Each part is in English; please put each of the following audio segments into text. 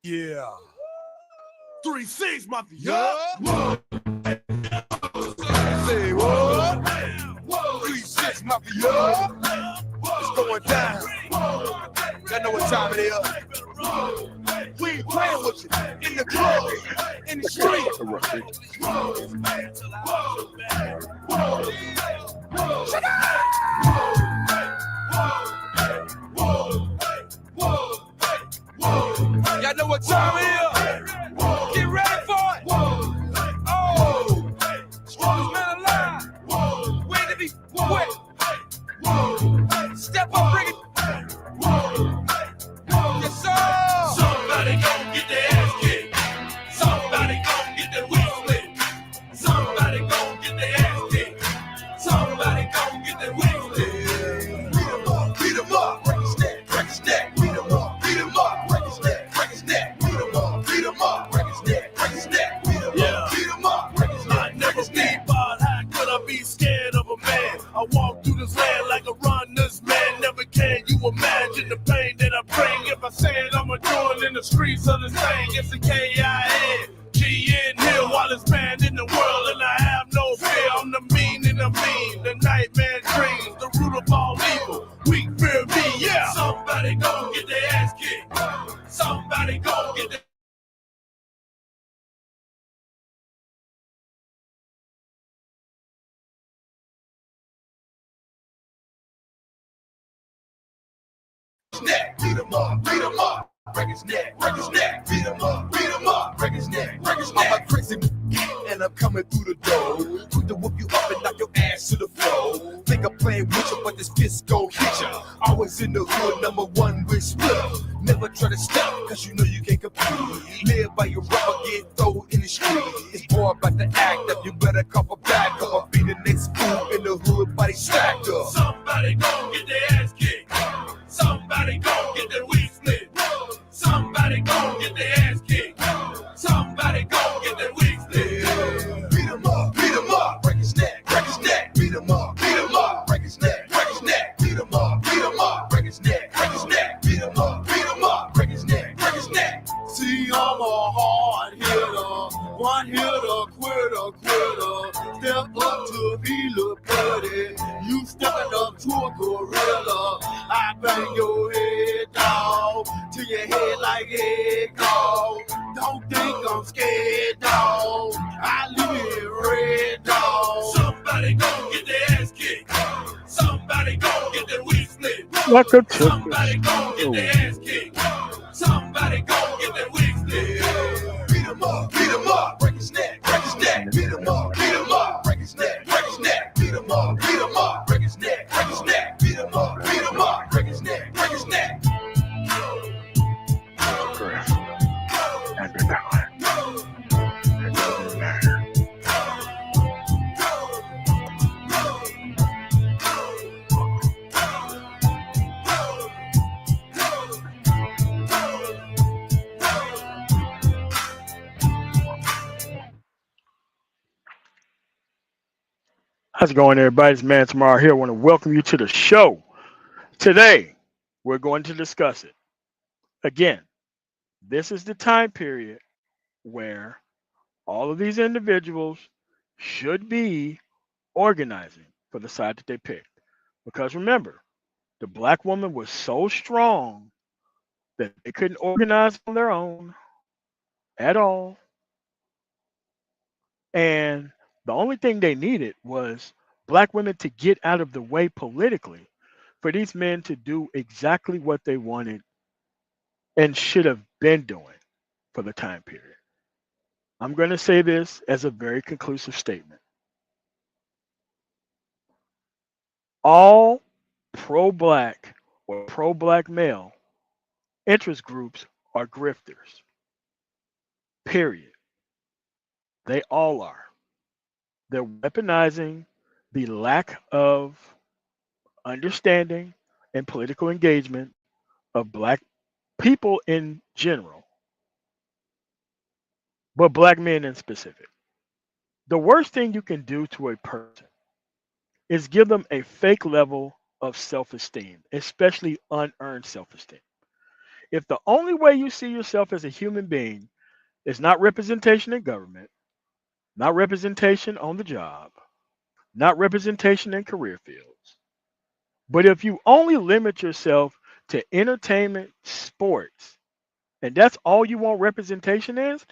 Yeah. 3-6, mafia. Yeah. Say what? 3-6 mafia. It's going down. Y'all know what time it is. We ain't playing with you. In the club, in the street. Shut up! Y'all know what time it is. Get ready for it. Oh, strongest man alive. Where to be? Wait. Step up, bring it. Yes, sir. Somebody gon' get their ass kicked. Somebody gon' get their wig split. Somebody gon' get their ass kicked. Somebody gon' get their wig split. Beat 'em up, break his neck, break his neck. Beat 'em up, break his neck, break his neck. Beat 'em up, break his neck, break his neck. Beat 'em up, break his neck, break his neck. But how could I be scared of a man? I walk through this land like a runner's man. Never can you imagine the pain that I bring. If I say it, I'ma do it in the streets of this thing. It's a K-I-N, G-N here, wildest man in the world. And I have no fear, I'm the mean and the mean. The nightmare dreams, the root of all evil. Weak fear me, yeah. Somebody gon' get their ass kicked. Somebody gon' get their Neck, beat 'em up, break his neck, break his neck. Beat 'em up, break his neck, break his neck. I'm a crazy and I'm coming through the door. Quick to whoop you up and knock your ass to the floor. Think I'm playing with you, but this fist gon' hit ya. Always in the hood, number one with splitter. Never try to stop, cause you know you can't compete. Live by your rubber, get thrown in the street. It's more about the act up, you better cover back up. I'll be the next fool in the hood, body stacked up. Somebody gon' get their ass kicked. Somebody gon' get their wig split. Somebody gon' get their ass kicked. Somebody gon' get their wig split. Beat 'em up, break his neck, break his neck. Beat 'em up, break his neck, break his neck. Beat 'em up, break his neck, break his neck. Beat 'em up, break his neck, break his neck. See, I'm a hard hitter, one hitter, quitter. Step up to be look pretty. You stepping up to a gorilla. I bang your head down to your head like head dog. Don't think I'm scared, dog. I leave it red, dog. Somebody gon' get their ass kicked. Somebody gon' get their wig split. Welcome to Somebody gon' get their ass kicked. Somebody gon' get their wig split. Beat 'em up, break his neck, break his neck. Beat 'em up, break his neck, break his neck. Beat 'em up, break his neck, break his neck. Beat 'em up, break his neck, break his neck. and the dollar. It doesn't matter. How's it going, everybody? It's Man Tomorrow here. I want to welcome you to the show. Today, we're going to discuss it. Again, this is the time period where all of these individuals should be organizing for the side that they picked. Because remember, the black woman was so strong that they couldn't organize on their own at all. And the only thing they needed was black women to get out of the way politically for these men to do exactly what they wanted and should have been doing for the time period. I'm going to say this as a very conclusive statement. All pro-black or pro-black male interest groups are grifters. Period. They all are. They're weaponizing the lack of understanding and political engagement of black people in general, but black men in specific. The worst thing you can do to a person is give them a fake level of self-esteem, especially unearned self-esteem. If the only way you see yourself as a human being is not representation in government, not representation on the job, not representation in career fields, but if you only limit yourself to entertainment, sports, and that's all you want representation is,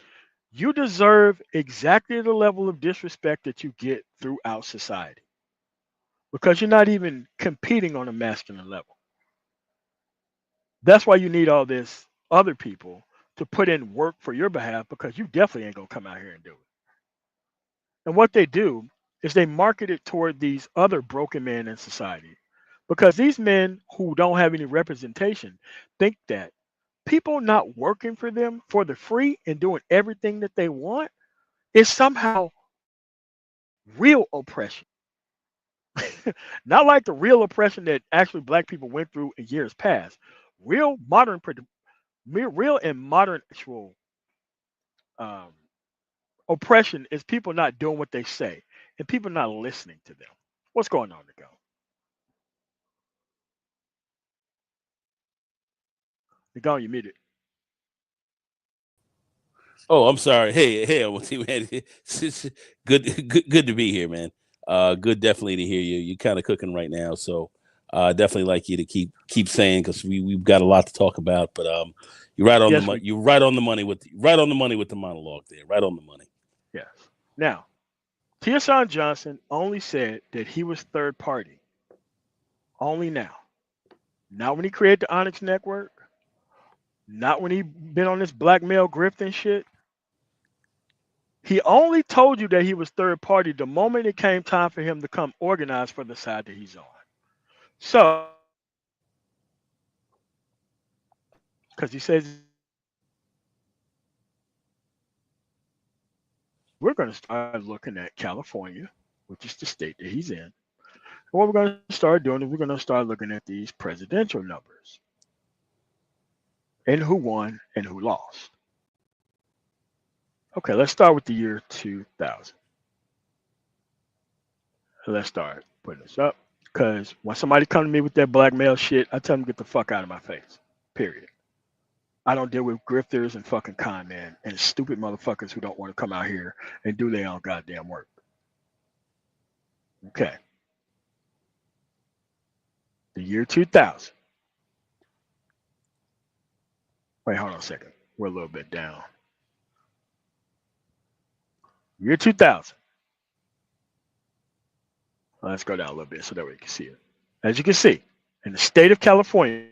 you deserve exactly the level of disrespect that you get throughout society because you're not even competing on a masculine level. That's why you need all this other people to put in work for your behalf because you definitely ain't gonna come out here and do it. And what they do is they market it toward these other broken men in society because these men who don't have any representation think that people not working for them for the free and doing everything that they want is somehow real oppression. Not like the real oppression that actually black people went through in years past. Real modern, real and modern actual um, oppression is people not doing what they say and people not listening to them. What's going on, Nico? Nico, you muted. Oh, I'm sorry. Hey, man. Good to be here, man. Good, definitely to hear you. You're kind of cooking right now, so definitely like you to keep saying because we've got a lot to talk about. But you're right on Yes, the money. You're right on the money with the monologue there. Right on the money. yes. Now, Tiosan Johnson only said that he was third party. Only now. Not when he created the Onyx Network. Not when he been on this blackmail grifting shit. He only told you that he was third party the moment it came time for him to come organize for the side that he's on. So, because he says we're going to start looking at California, which is the state that he's in. And what we're going to start doing is we're going to start looking at these presidential numbers and who won and who lost. Okay, let's start with the year 2000. Let's start putting this up because when somebody come to me with that blackmail shit, I tell them get the fuck out of my face. Period. I don't deal with grifters and fucking con men and stupid motherfuckers who don't want to come out here and do their own goddamn work. Okay. The year 2000. Wait, hold on a second. We're a little bit down. Year 2000. Let's go down a little bit so that we can see it. As you can see, in the state of California,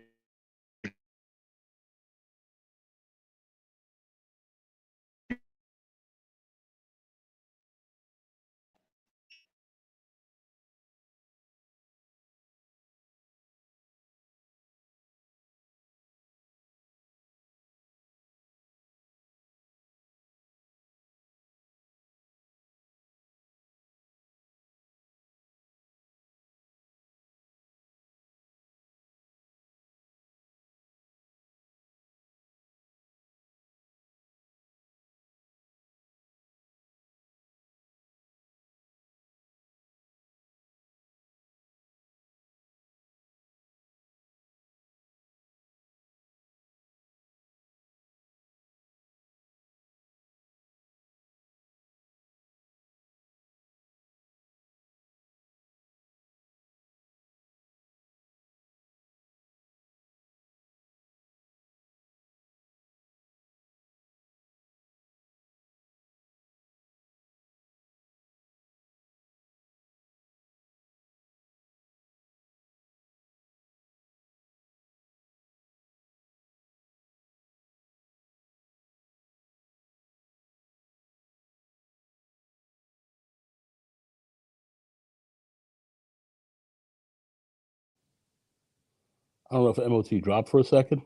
I don't know if MOT dropped for a second.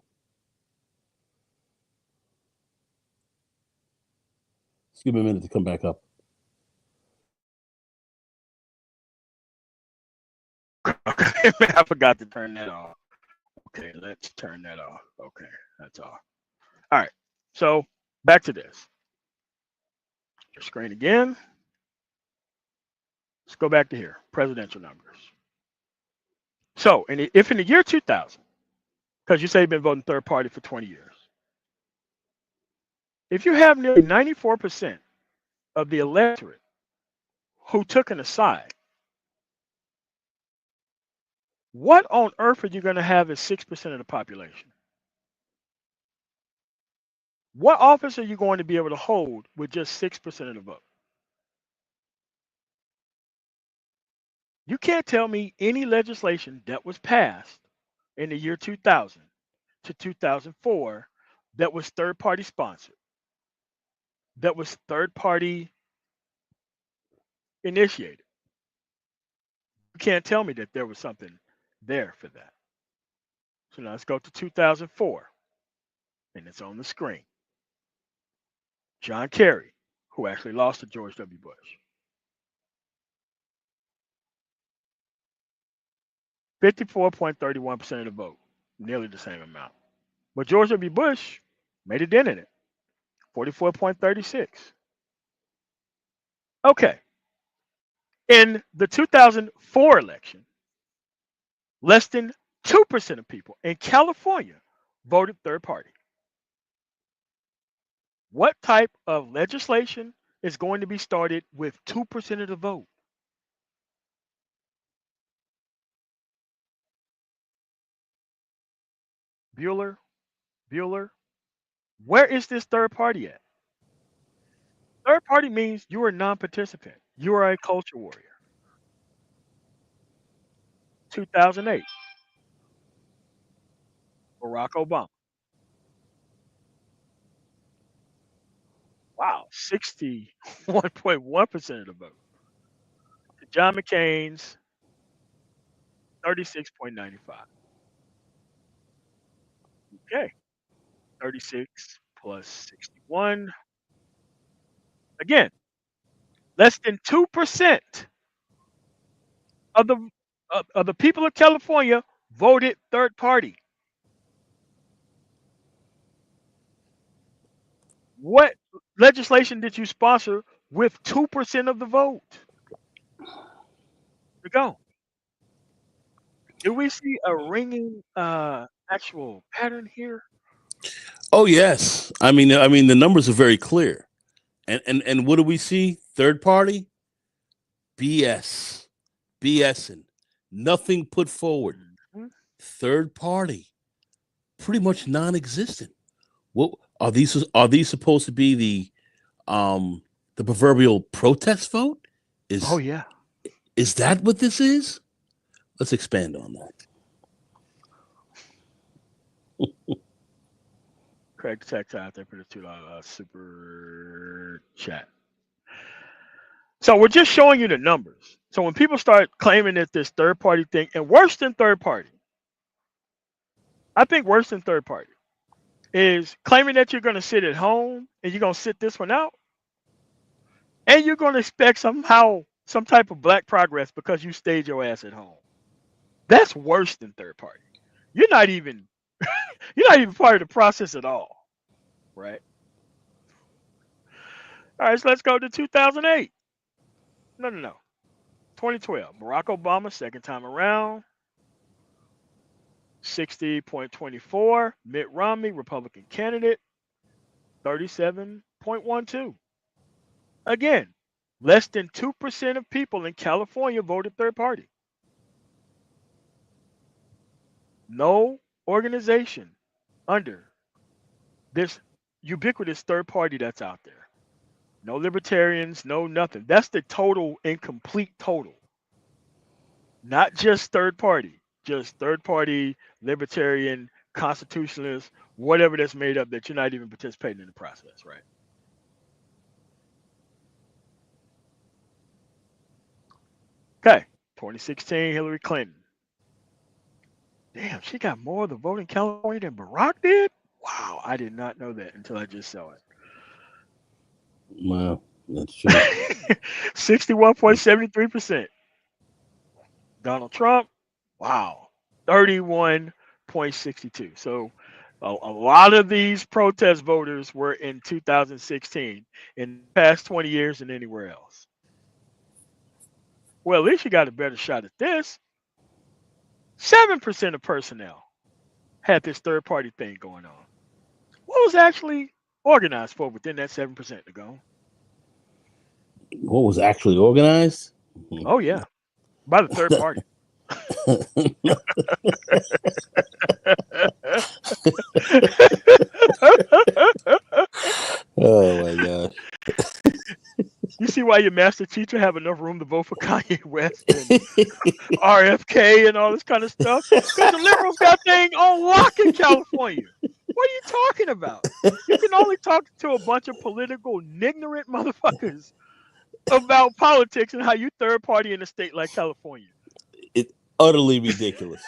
Just give me a minute to come back up. okay, I forgot to turn that off. Okay, let's turn that off. Okay, that's all. All right, so back to this. Your screen again. Let's go back to here. Presidential numbers. So, if in the year 2000, because you say you've been voting third party for 20 years. If you have nearly 94% of the electorate who took an aside, what on earth are you going to have as 6% of the population? What office are you going to be able to hold with just 6% of the vote? You can't tell me any legislation that was passed in the year 2000 to 2004 that was third party sponsored, that was third party initiated. You can't tell me that there was something there for that. So now let's go to 2004, and it's on the screen. John Kerry, who actually lost to George W. Bush. 54.31% of the vote, nearly the same amount. But George W. Bush made a dent in it, 44.36. Okay. In the 2004 election, less than 2% of people in California voted third party. What type of legislation is going to be started with 2% of the vote? Bueller, where is this third party at? Third party means you are a non-participant. You are a culture warrior. 2008, Barack Obama. Wow, 61.1% of the vote. John McCain's 36.95. Okay, 36 plus 61. Again, less than 2% of the people of California voted third party. What legislation did you sponsor with 2% of the vote? To go. Do we see a ringing actual pattern here? Oh yes, I mean the numbers are very clear, and what do we see? Third party BS, BSing, nothing put forward. Mhm. Third party, pretty much non-existent. What are these? Are these supposed to be the proverbial protest vote? Oh Is yeah. is that what this is? Let's expand on that. Craig Tech out there for the $2 super chat. So we're just showing you the numbers. So when people start claiming that this third party thing, and worse than third party, I think worse than third party is claiming that you're going to sit at home and you're going to sit this one out, and you're going to expect somehow some type of black progress because you stayed your ass at home. That's worse than third party. You're not even part of the process at all, right? All right, so let's go to 2008. No. 2012. Barack Obama, second time around, 60.24. Mitt Romney, Republican candidate, 37.12. Again, less than 2% of people in California voted third party. No organization under this ubiquitous third party that's out there. No libertarians, no nothing. That's the total incomplete total. Not just third party, just third party, libertarian, constitutionalist, whatever that's made up that you're not even participating in the process, right? Okay, 2016, Hillary Clinton. Damn, she got more of the vote in California than Barack did? Wow, I did not know that until I just saw it. Wow, that's true. 61.73%. Donald Trump, wow, 31.62. So a lot of these protest voters were in 2016, in the past 20 years than anywhere else. Well, at least you got a better shot at this. 7% of personnel had this third party thing going on. What was actually organized for within that 7% to go? What was actually organized? Oh yeah, by the third party. Oh my gosh. You see why your master teacher have enough room to vote for Kanye West and RFK and all this kind of stuff? Because the liberals got thing on lock in California. What are you talking about? You can only talk to a bunch of political ignorant motherfuckers about politics and how you third party in a state like California. It's utterly ridiculous.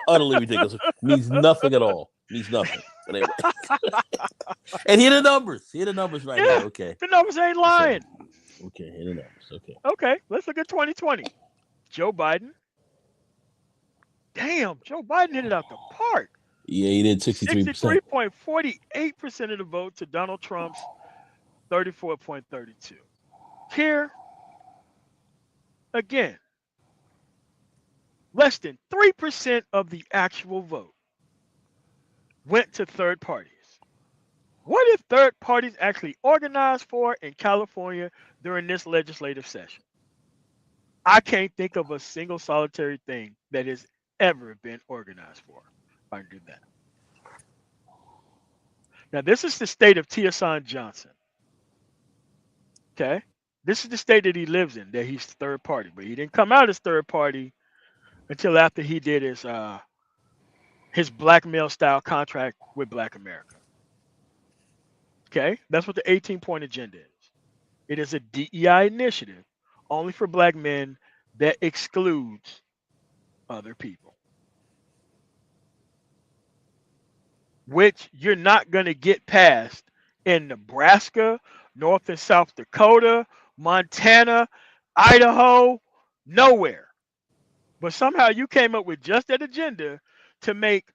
Utterly ridiculous. Means nothing at all. Means nothing. But anyway. And here are the numbers. Here are the numbers right here. Okay. The numbers ain't lying. Okay, here are the numbers. Okay. Okay, let's look at 2020. Joe Biden. Damn, Joe Biden hit it out the park. Yeah, he did 63%. 63.48% of the vote to Donald Trump's 34.32. Here, again, less than 3% of the actual vote went to third parties. What if third parties actually organized for in California during this legislative session? I can't think of a single solitary thing that has ever been organized for. I can do that. Now, this is the state of Tiosan Johnson. Okay? This is the state that he lives in, that he's third party. But he didn't come out as third party until after he did his blackmail style contract with Black America. Okay? That's what the 18-point agenda is. It is a DEI initiative only for Black men that excludes other people, which you're not going to get past in Nebraska, North and South Dakota, Montana, Idaho, nowhere. But somehow you came up with just that agenda to make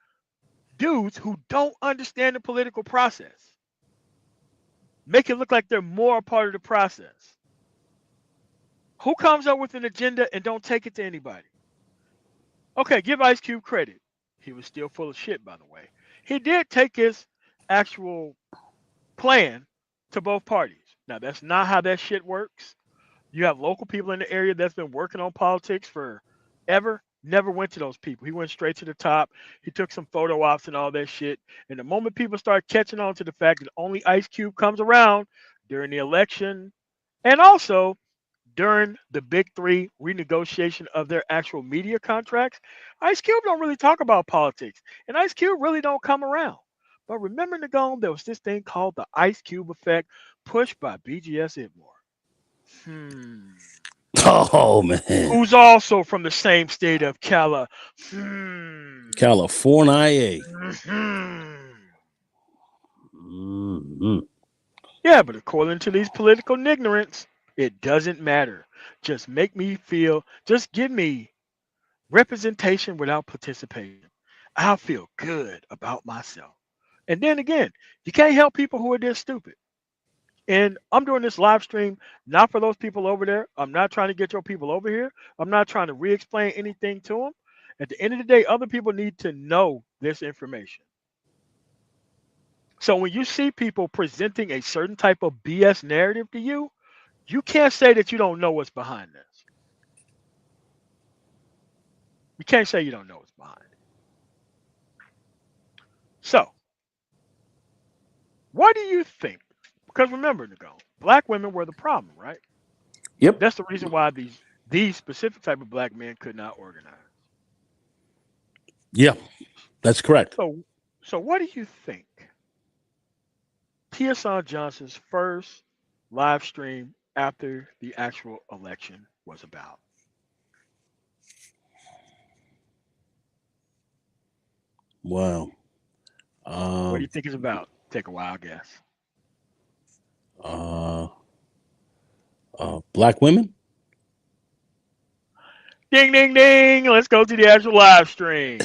dudes who don't understand the political process make it look like they're more a part of the process. Who comes up with an agenda and don't take it to anybody? Okay, give Ice Cube credit. He was still full of shit, by the way. He did take his actual plan to both parties. Now, that's not how that shit works. You have local people in the area that's been working on politics forever. Never went to those people. He went straight to the top. He took some photo ops and all that shit. And the moment people start catching on to the fact that only Ice Cube comes around during the election and also during the Big Three renegotiation of their actual media contracts, Ice Cube don't really talk about politics. And Ice Cube really don't come around. But remember, Nagone, there was this thing called the Ice Cube effect pushed by BGS Itmore. Oh man. Who's also from the same state of California. Yeah, but according to these political ignorance, it doesn't matter. Just make me feel, just give me representation without participation. I'll feel good about myself. And then again, you can't help people who are this stupid. And I'm doing this live stream not for those people over there. I'm not trying to get your people over here. I'm not trying to re-explain anything to them. At the end of the day, other people need to know this information. So when you see people presenting a certain type of BS narrative to you, you can't say that you don't know what's behind this. You can't say you don't know what's behind it. So, what do you think? Because remember, Nicole, Black women were the problem, right? Yep. That's the reason why these specific type of Black men could not organize. Yeah, that's correct. So what do you think Tiosan Johnson's first live stream after the actual election was about? Wow. What do you think it's about? Take a wild guess. Black women? Ding, ding, ding. Let's go to the actual live stream.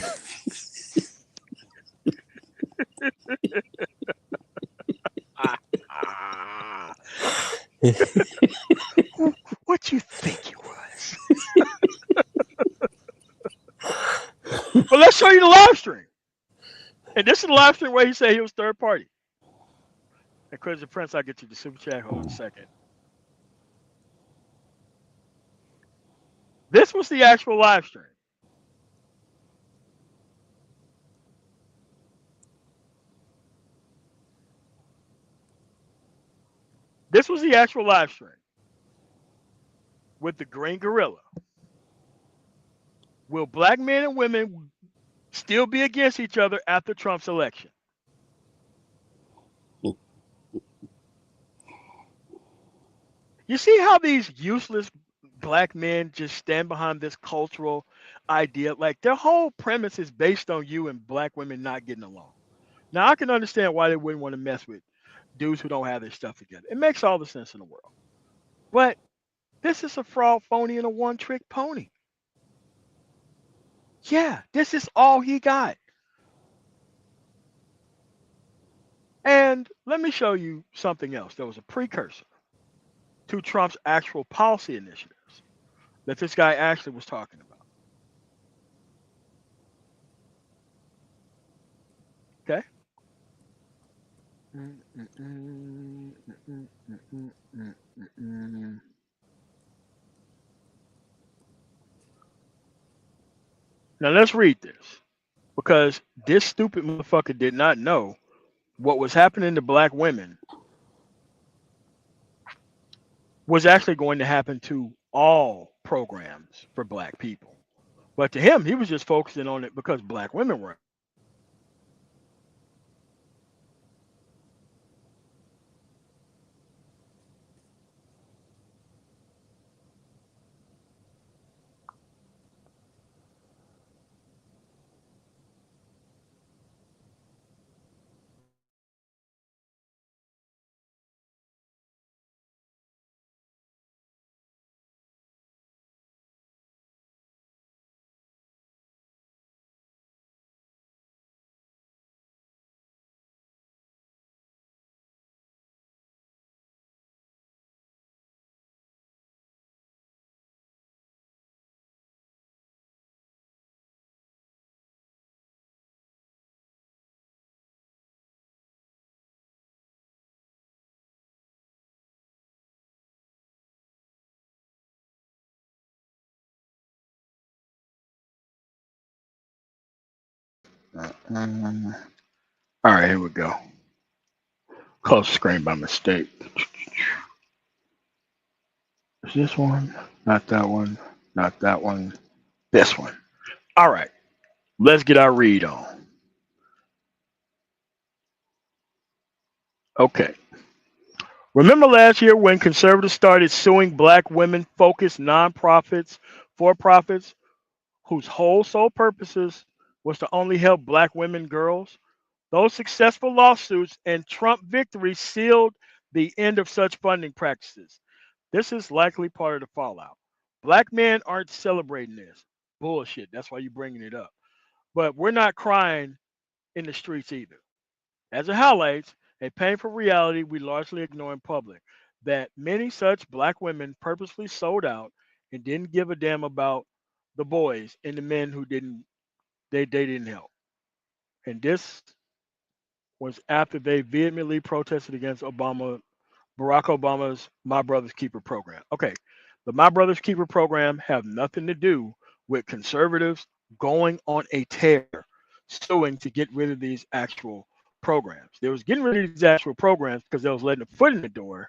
What you think it was? Well, let's show you the live stream. And this is the live stream where he said he was third party. And Crazy Prince, I'll get you the super chat. Hold on a second. This was the actual live stream. This was the actual live stream with the Green Gorilla. Will black men and women still be against each other after Trump's election? You see how these useless black men just stand behind this cultural idea? Like their whole premise is based on you and black women not getting along. Now I can understand why they wouldn't want to mess with dudes who don't have their stuff together. It makes all the sense in the world. But this is a fraud, phony, and a one-trick pony. Yeah, this is all he got. And let me show you something else. There was a precursor to Trump's actual policy initiatives that this guy actually was talking about. Okay. Now let's read this because this stupid motherfucker did not know what was happening to black women was actually going to happen to all programs for black people. But to him, he was just focusing on it because black women were. All right, here we go. Close the screen by mistake. Is this one? Not that one. Not that one. This one. All right. Let's get our read on. Okay. Remember last year when conservatives started suing black women focused nonprofits, for profits, whose whole sole purposes was to only help black women girls? Those successful lawsuits and Trump victory sealed the end of such funding practices. This is likely part of the fallout. Black men aren't celebrating this. Bullshit. That's why you're bringing it up. But we're not crying in the streets either. As it highlights a painful reality we largely ignore in public that many such black women purposely sold out and didn't give a damn about the boys and the men who they didn't help. And this was after they vehemently protested against Barack Obama's My Brother's Keeper program. Okay, the My Brother's Keeper program have nothing to do with conservatives going on a tear, suing to get rid of these actual programs. They was getting rid of these actual programs because they was letting a foot in the door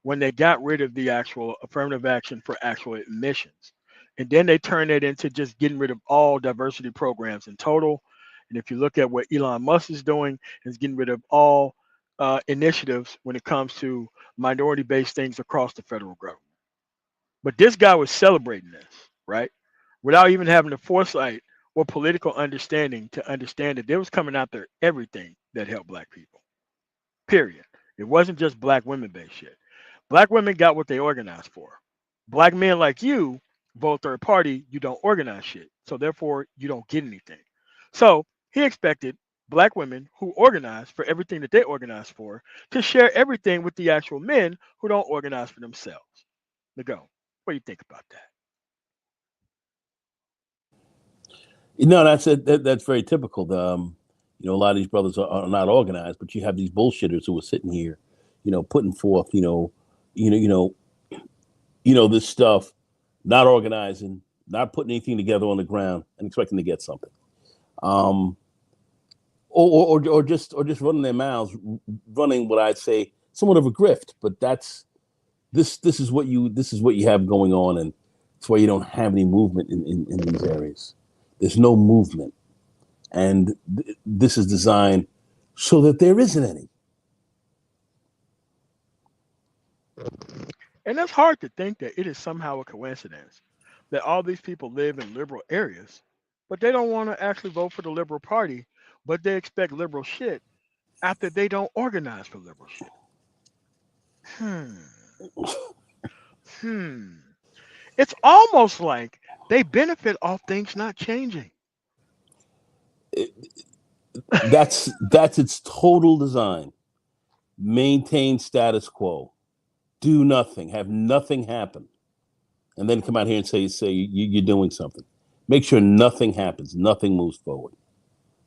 when they got rid of the actual affirmative action for actual admissions. And then they turned it into just getting rid of all diversity programs in total. And if you look at what Elon Musk is doing, is getting rid of all initiatives when it comes to minority-based things across the federal government. But this guy was celebrating this, right? Without even having the foresight or political understanding to understand that they was coming after everything that helped black people. Period. It wasn't just black women-based shit. Black women got what they organized for. Black men like you vote third party, you don't organize shit. So therefore, you don't get anything. So he expected black women who organize for everything that they organize for to share everything with the actual men who don't organize for themselves. Go. What do you think about that? No, that's it. That's very typical. You know, a lot of these brothers are not organized, but you have these bullshitters who are sitting here, you know, putting forth, this stuff, not organizing, not putting anything together on the ground, and expecting to get something, or just running their mouths, running what I'd say somewhat of a grift. But this is what you have going on, and that's why you don't have any movement in these areas. There's no movement, and this is designed so that there isn't any. And that's hard to think that it is somehow a coincidence that all these people live in liberal areas, but they don't want to actually vote for the Liberal Party, but they expect liberal shit after they don't organize for liberal shit. It's almost like they benefit off things not changing. That's its total design. Maintain status quo. Do nothing. Have nothing happen. And then come out here and say you're doing something. Make sure nothing happens. Nothing moves forward.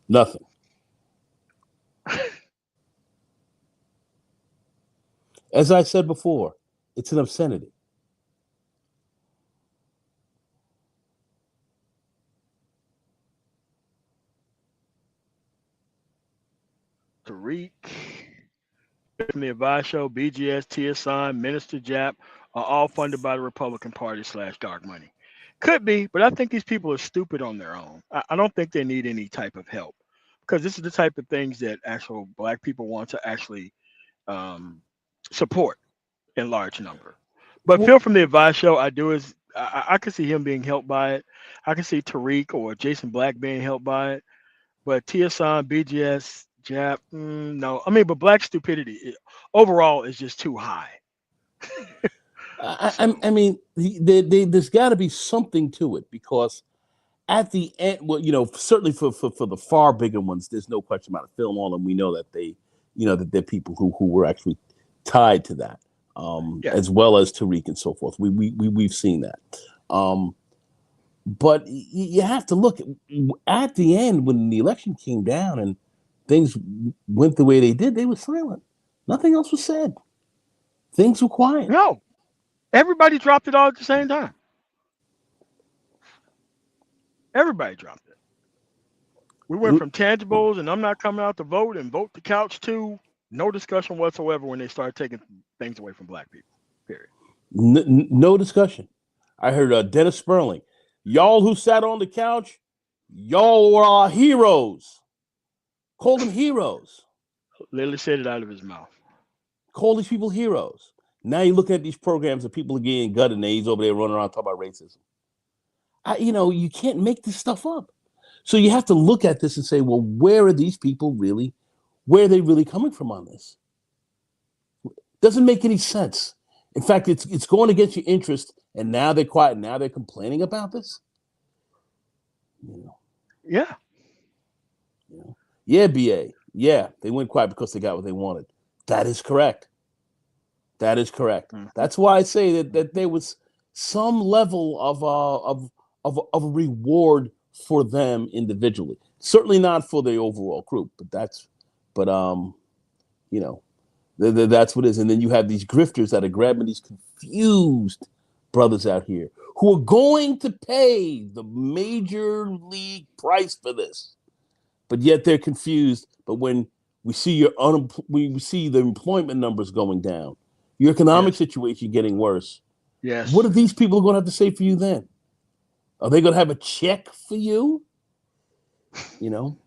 Nothing. As I said before, it's an obscenity. Tariq, from the Advice Show, BGS, TSI, Minister Jap are all funded by the Republican Party / dark money. Could be, but I think these people are stupid on their own. I don't think they need any type of help, because this is the type of things that actual Black people want to actually support in large number. But Phil from the Advice Show, I could see him being helped by it. I can see Tariq or Jason Black being helped by it. But TSI, BGS, Jap, no. I mean, but Black stupidity overall is just too high. I mean, there's got to be something to it, because at the end, well, certainly for the far bigger ones, there's no question about it. Film on them, we know that that they're people who were actually tied to that, as well as Tariq and so forth. We've seen that, but you have to look at the end when the election came down and things went the way they did. They were silent. Nothing else was said. Things were quiet. No. Everybody dropped it all at the same time. Everybody dropped it. We went from tangibles and I'm not coming out to vote and vote the couch to no discussion whatsoever when they started taking things away from Black people. Period. No discussion. I heard Dennis Sperling. Y'all who sat on the couch, y'all were our heroes. Called them heroes. Literally said it out of his mouth. Call these people heroes. Now you look at these programs and people are getting gutted and he's over there running around talking about racism. You can't make this stuff up. So you have to look at this and say, well, where are these people really? Where are they really coming from on this? Doesn't make any sense. In fact, it's going against your interest, and now they're quiet. Now they're complaining about this. Yeah. Yeah, BA. Yeah, they went quiet because they got what they wanted. That is correct. Mm-hmm. That's why I say that there was some level of a reward for them individually. Certainly not for the overall group, but that's what it is. And then you have these grifters that are grabbing these confused brothers out here who are going to pay the major league price for this, but yet they're confused. But when we see we see the employment numbers going down, your economic situation getting worse. Yes. What are these people going to have to say for you then? Are they going to have a check for you? Think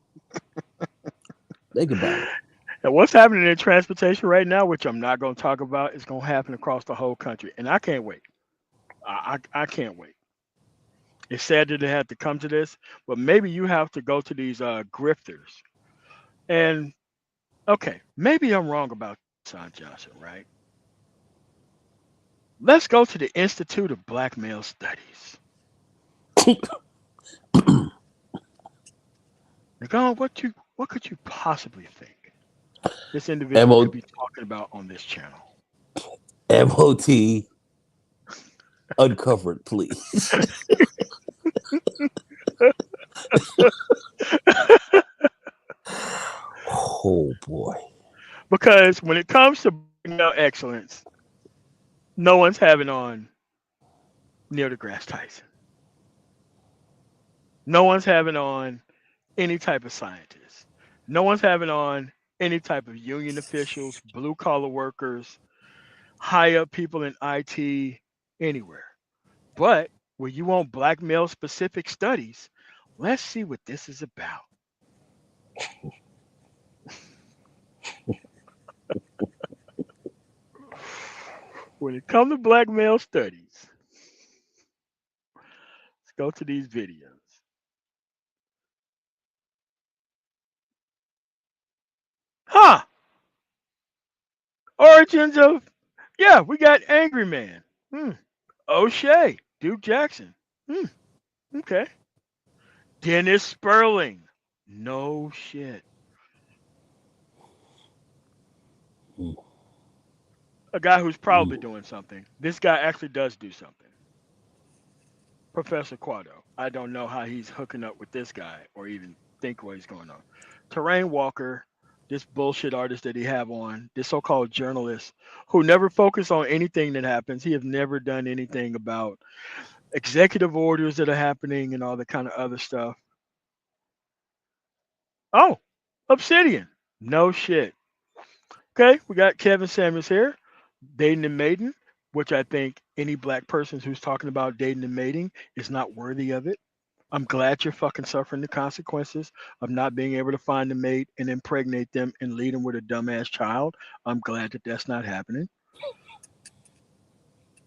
about it. And what's happening in transportation right now, which I'm not going to talk about, is going to happen across the whole country. And I can't wait. I can't wait. It's sad that they had to come to this, but maybe you have to go to these grifters. And, okay, maybe I'm wrong about Son Johnson, right? Let's go to the Institute of Black Male Studies. Now, what could you possibly think this individual could be talking about on this channel? MOT uncovered, please. Oh boy. Because when it comes to male excellence, no one's having on Neil deGrasse Tyson. No one's having on any type of scientist. No one's having on any type of union officials, blue collar workers, high up people in IT, anywhere. But when you want black male specific studies, let's see what this is about. When it comes to black male studies, let's go to these videos. Huh. Origins of, yeah, we got Angry Man. Hmm. O'Shea, Duke Jackson. Hmm. Okay. Dennis Sperling. No shit. Mm, A guy who's mm. probably doing something. This guy actually does do something. Professor Quado. I don't know how he's hooking up with this guy or even think what he's going on. Terrain Walker, this bullshit artist that he have on, this so-called journalist who never focus on anything that happens. He has never done anything about executive orders that are happening and all that kind of other stuff. Oh, Obsidian. No shit. Okay, we got Kevin Samuels here, dating and mating, which I think any black person who's talking about dating and mating is not worthy of it. I'm glad you're fucking suffering the consequences of not being able to find a mate and impregnate them and lead them with a dumbass child. I'm glad that that's not happening.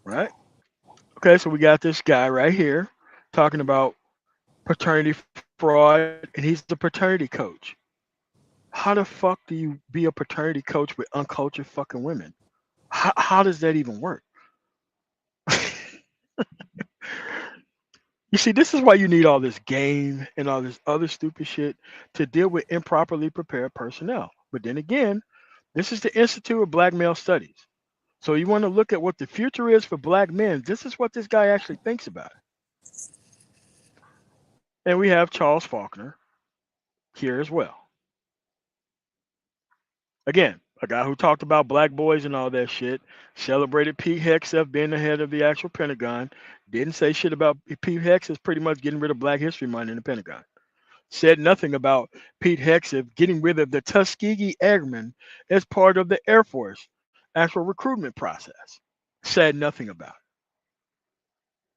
Right? Okay, so we got this guy right here talking about paternity fraud, and he's a paternity coach. How the fuck do you be a paternity coach with uncultured fucking women? How does that even work? You see, this is why you need all this game and all this other stupid shit to deal with improperly prepared personnel. But then again, this is the Institute of Black Male Studies. So you want to look at what the future is for black men. This is what this guy actually thinks about it. And we have Charles Faulkner here as well. Again, a guy who talked about black boys and all that shit, celebrated Pete Hegseth being the head of the actual Pentagon, didn't say shit about Pete Hegseth pretty much getting rid of Black History Month in the Pentagon. Said nothing about Pete Hegseth getting rid of the Tuskegee Airmen as part of the Air Force actual recruitment process. Said nothing about it.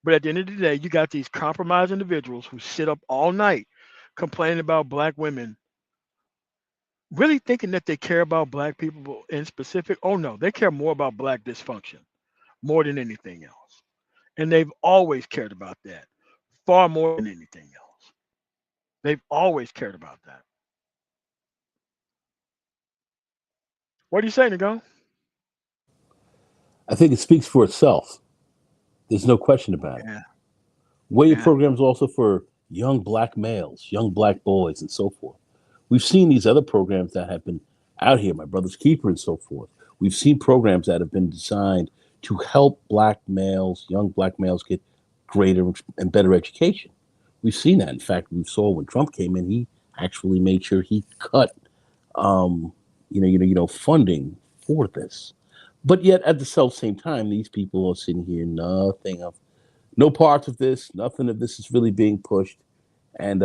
But at the end of the day, you got these compromised individuals who sit up all night complaining about black women, really thinking that they care about black people in specific. Oh no, they care more about black dysfunction more than anything else. And they've always cared about that far more than anything else. They've always cared about that. What do you say, Nego? I think it speaks for itself. There's no question about it. Yeah, Way yeah. programs also for young black males, young black boys, and so forth. We've seen these other programs that have been out here, My Brother's Keeper and so forth. We've seen programs that have been designed to help black males, young black males, get greater and better education. We've seen that. In fact, we saw when Trump came in, he actually made sure he cut, funding for this. But yet, at the same time, these people are sitting here, no parts of this, nothing of this is really being pushed, and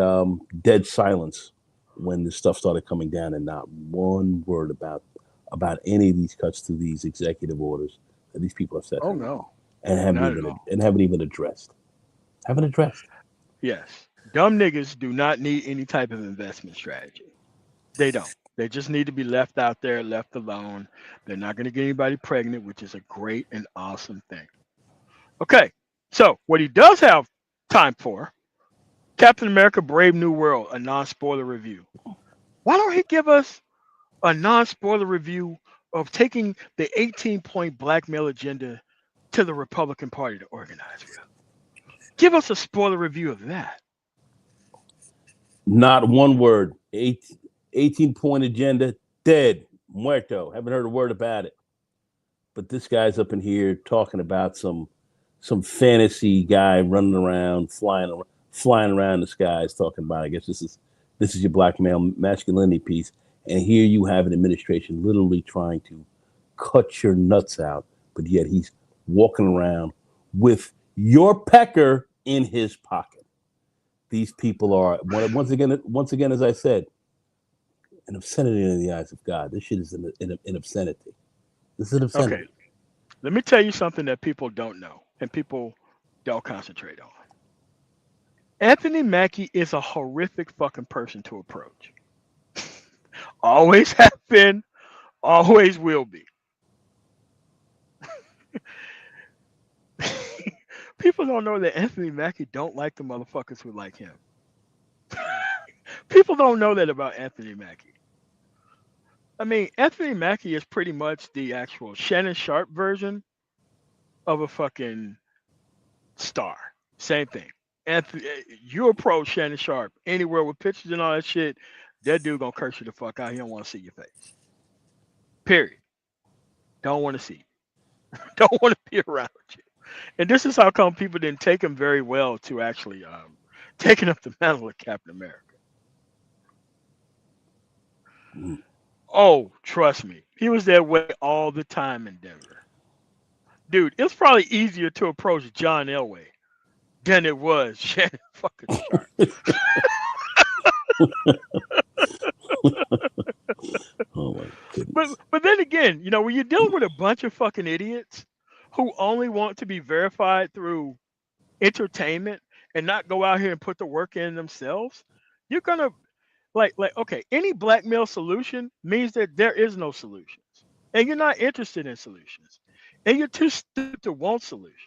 dead silence when this stuff started coming down, and not one word about any of these cuts to these executive orders that these people have set Oh forth no, and not at all. haven't even addressed. Haven't addressed. Yes. Dumb niggas do not need any type of investment strategy. They don't. They just need to be left out there, left alone. They're not going to get anybody pregnant, which is a great and awesome thing. Okay. So, what he does have time for, Captain America Brave New World, a non spoiler review. Why don't he give us a non spoiler review of taking the 18-point blackmail agenda to the Republican Party to organize with? Give us a spoiler review of that. Not one word. 18-point agenda, dead, muerto. Haven't heard a word about it. But this guy's up in here talking about some fantasy guy running around, flying around the skies, talking about. I guess this is your black male masculinity piece. And here you have an administration literally trying to cut your nuts out, but yet he's walking around with your pecker in his pocket. These people are once again, as I said, an obscenity in the eyes of God. This shit is an obscenity. This is an Okay, obscenity. let me tell you something that people don't know and people don't concentrate on. Anthony Mackie is a horrific fucking person to approach. Always have been, always will be. People don't know that Anthony Mackie don't like the motherfuckers who like him. People don't know that about Anthony Mackie. I mean, Anthony Mackie is pretty much the actual Shannon Sharp version of a fucking star. Same thing. Anthony, you approach Shannon Sharp anywhere with pictures and all that shit, that dude gonna curse you the fuck out. He don't want to see your face. Period. Don't want to see you. Don't want to be around you. And this is how come people didn't take him very well to actually taking up the mantle of Captain America. Mm. Oh, trust me, he was that way all the time in Denver. Dude, it's probably easier to approach John Elway than it was Shannon fucking Sharp. Oh my goodness. But then again, when you're dealing with a bunch of fucking idiots who only want to be verified through entertainment and not go out here and put the work in themselves, you're gonna like okay, any blackmail solution means that there is no solutions. And you're not interested in solutions. And you're too stupid to want solutions.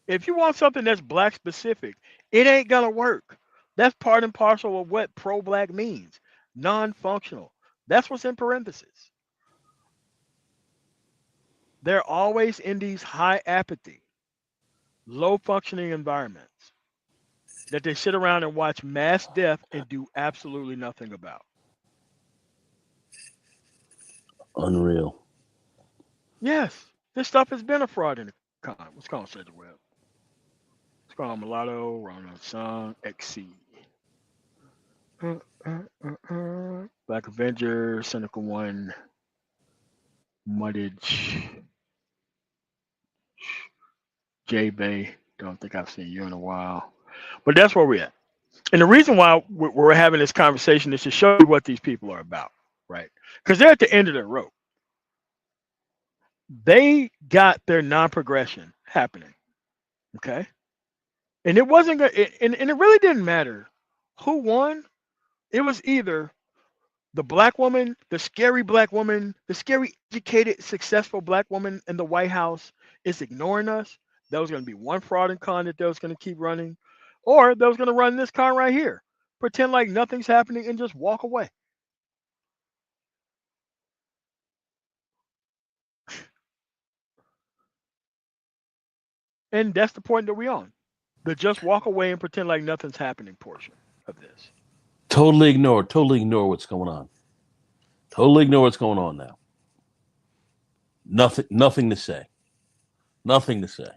If you want something that's black specific, it ain't gonna work. That's part and parcel of what pro-black means. Non-functional. That's what's in parentheses. They're always in these high apathy, low functioning environments that they sit around and watch mass death and do absolutely nothing about. Unreal. Yes, this stuff has been a fraud in the what's called Cedar Web. It's called Mulatto, Ronald Song, XC. Black Avenger, Cynical One, Muddage, J Bay. Don't think I've seen you in a while. But that's where we're at. And the reason why we're having this conversation is to show you what these people are about, right? Because they're at the end of their rope. They got their non-progression happening, okay? And it wasn't good, and it really didn't matter who won. It was either the black woman, the scary educated, successful black woman in the White House is ignoring us. There was going to be one fraud and con that they was going to keep running, or they was going to run this con right here, pretend like nothing's happening, and just walk away. And that's the point that we're on. The just walk away and pretend like nothing's happening portion of this. Totally ignore what's going on. Totally ignore what's going on now. Nothing to say. Nothing to say.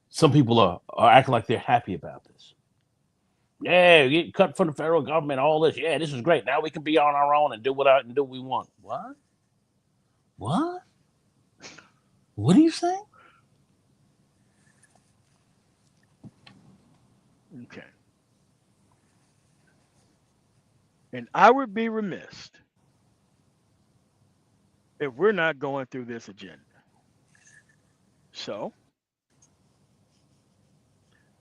Some people are acting like they're happy about this. Yeah, we get cut from the federal government, all this. Yeah, this is great. Now we can be on our own and do what we want. What? What? What are you saying? Okay. And I would be remiss if we're not going through this agenda. So,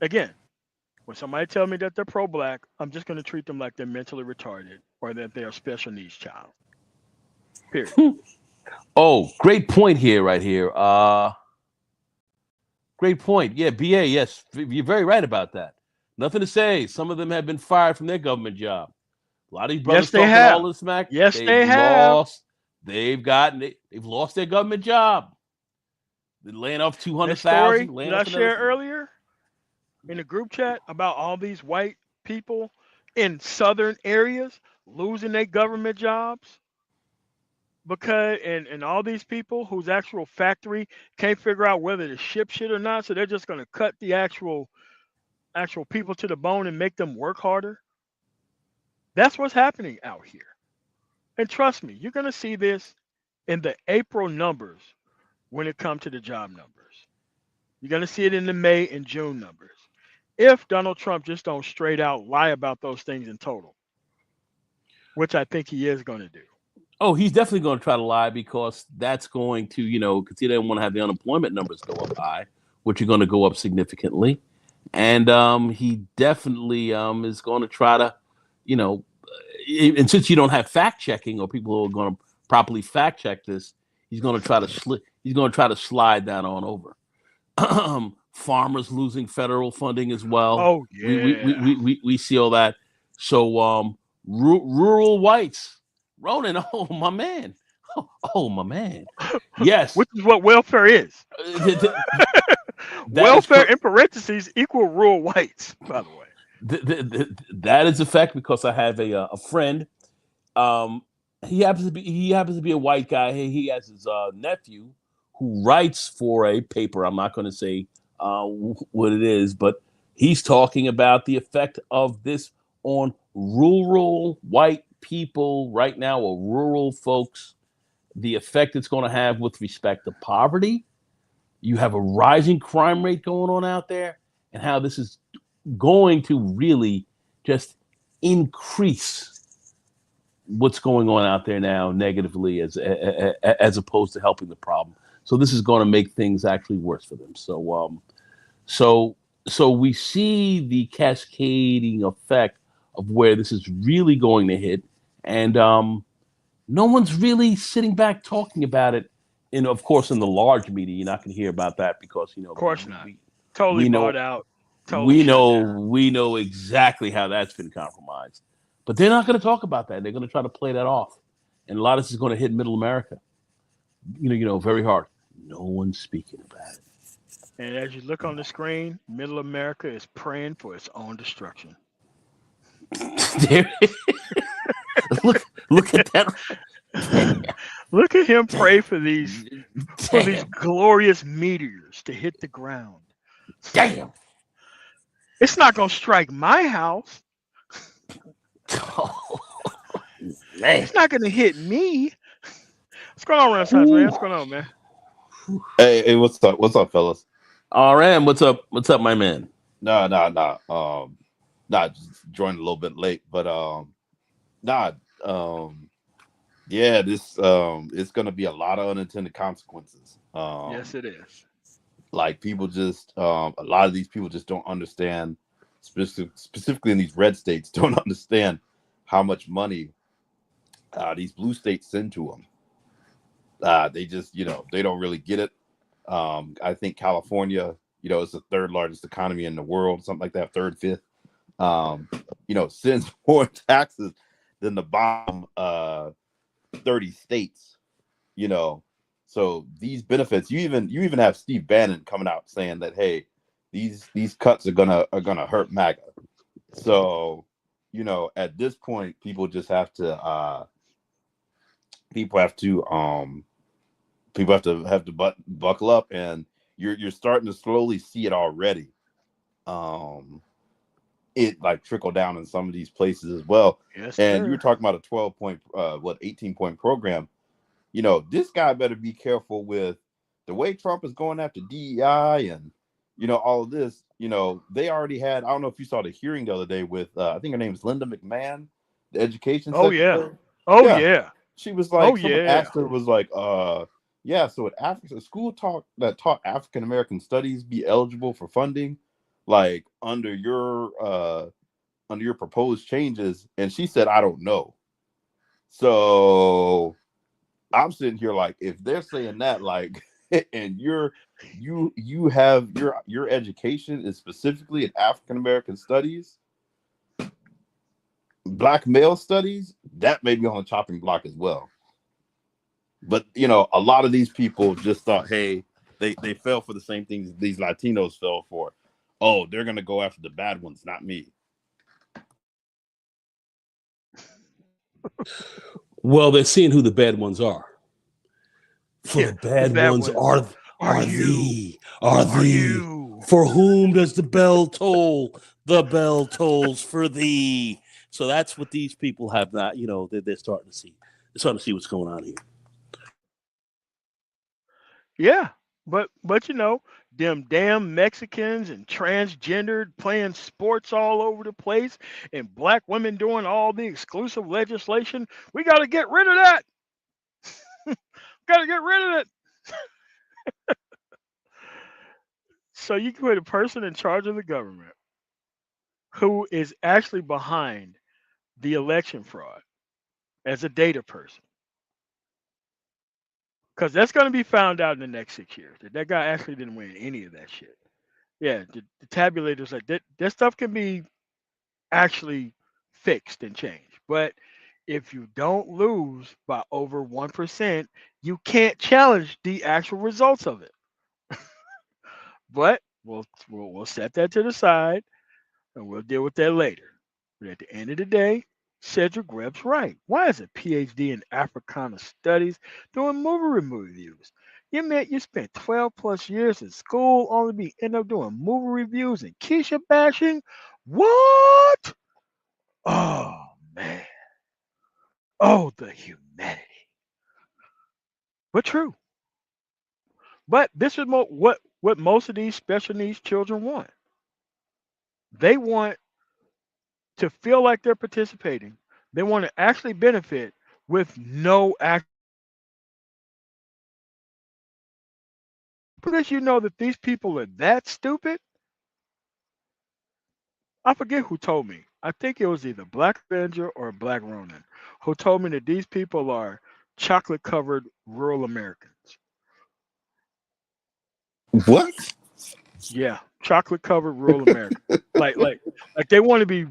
again, when somebody tells me that they're pro-black, I'm just going to treat them like they're mentally retarded or that they're a special needs child. Period. Oh, great point here, right here. Great point. Yeah, BA, yes. You're very right about that. Nothing to say. Some of them have been fired from their government job. A lot of these brothers Yes, they talking have. all this smack. Yes, they have. They've lost their government job. They're laying off 200,000. story Did I share earlier in the group chat about all these white people in southern areas losing their government jobs? Because and all these people whose actual factory can't figure out whether to ship shit or not, so they're just going to cut the actual actual people to the bone and make them work harder. That's what's happening out here. And trust me, you're going to see this in the April numbers when it comes to the job numbers. You're going to see it in the May and June numbers. If Donald Trump just don't straight out lie about those things in total, which I think he is going to do. Oh, he's definitely going to try to lie because that's going to, because he doesn't want to have the unemployment numbers go up high, which are going to go up significantly. And he definitely is going to try to, and since you don't have fact checking or people who are going to properly fact check this, he's going to try to slide that on over. Farmers losing federal funding as well. Oh yeah, we see all that. So rural whites, Ronan, oh my man, my man, yes, which is what welfare is. Welfare in parentheses equal rural whites, by the way. That is a fact because I have a friend. He happens to be a white guy. He has his nephew who writes for a paper. I'm not going to say what it is, but he's talking about the effect of this on rural white people right now, or rural folks, the effect it's going to have with respect to poverty. You have a rising crime rate going on out there, and how this is going to really just increase what's going on out there now negatively as opposed to helping the problem. So this is going to make things actually worse for them. So we see the cascading effect of where this is really going to hit, and no one's really sitting back talking about it. And of course, in the large media, you're not going to hear about that because of course not. Totally bought out. Totally we know exactly how that's been compromised, but they're not going to talk about that. They're going to try to play that off, and a lot of this is going to hit Middle America. Very hard. No one's speaking about it. And as you look on the screen, Middle America is praying for its own destruction. Look at that. Look at him pray for these glorious meteors to hit the ground. Damn. It's not gonna strike my house. It's not gonna hit me. What's going on, Renaissance, man? What's going on, man? Hey, what's up, fellas? RM, what's up, my man? No. Just joined a little bit late, but yeah, this it's gonna be a lot of unintended consequences. Yes, it is. Like people just a lot of these people just don't understand, specifically in these red states, don't understand how much money these blue states send to them. They just, they don't really get it. I think California, is the third largest economy in the world, something like that, third, fifth. Sends more taxes than the bottom 30 states. So these benefits, you even have Steve Bannon coming out saying that, hey, these cuts are gonna hurt MAGA. So, at this point, people just have to buckle up, and you're starting to slowly see it already. It like trickle down in some of these places as well. Yes, and sir. you were talking about a 18-point program. This guy better be careful with the way Trump is going after DEI and all of this. They already had, I don't know if you saw the hearing the other day with I think her name is Linda McMahon, the education secretary. Yeah. She was like, someone asked her, was like, yeah, so a school that taught African American studies be eligible for funding, like under your proposed changes? And she said, I don't know. So I'm sitting here like, if they're saying that, like, and you have your education is specifically in African American studies, Black male studies, that may be on the chopping block as well. But a lot of these people just thought, hey, they fell for the same things these Latinos fell for. Oh, they're gonna go after the bad ones, not me. Well, they're seeing who the bad ones are. For the bad ones are you. For whom does the bell toll? The bell tolls for thee. So that's what these people have not, they're starting to see. They're starting to see what's going on here. Yeah, but them damn Mexicans and transgendered playing sports all over the place, and black women doing all the exclusive legislation. We got to get rid of that. Got to get rid of it. So you can put a person in charge of the government who is actually behind the election fraud as a data person, because that's going to be found out in the next 6 years that guy actually didn't win any of that shit. Yeah, the tabulators like that stuff can be actually fixed and changed. But if you don't lose by over 1%, you can't challenge the actual results of it. But we'll set that to the side and we'll deal with that later. But at the end of the day, Cedric Grebb's right. Why is a PhD in Africana Studies doing movie reviews? You meant you spent 12 plus years in school only to end up doing movie reviews and Keisha bashing? What? Oh man. Oh, the humanity. But true. But this is what most of these special needs children want. They want to feel like they're participating. They want to actually benefit with no act. Because you know that these people are that stupid. I forget who told me. I think it was either Black Avenger or Black Ronin who told me that these people are chocolate covered rural Americans. What? Yeah, chocolate covered rural America. like they want to be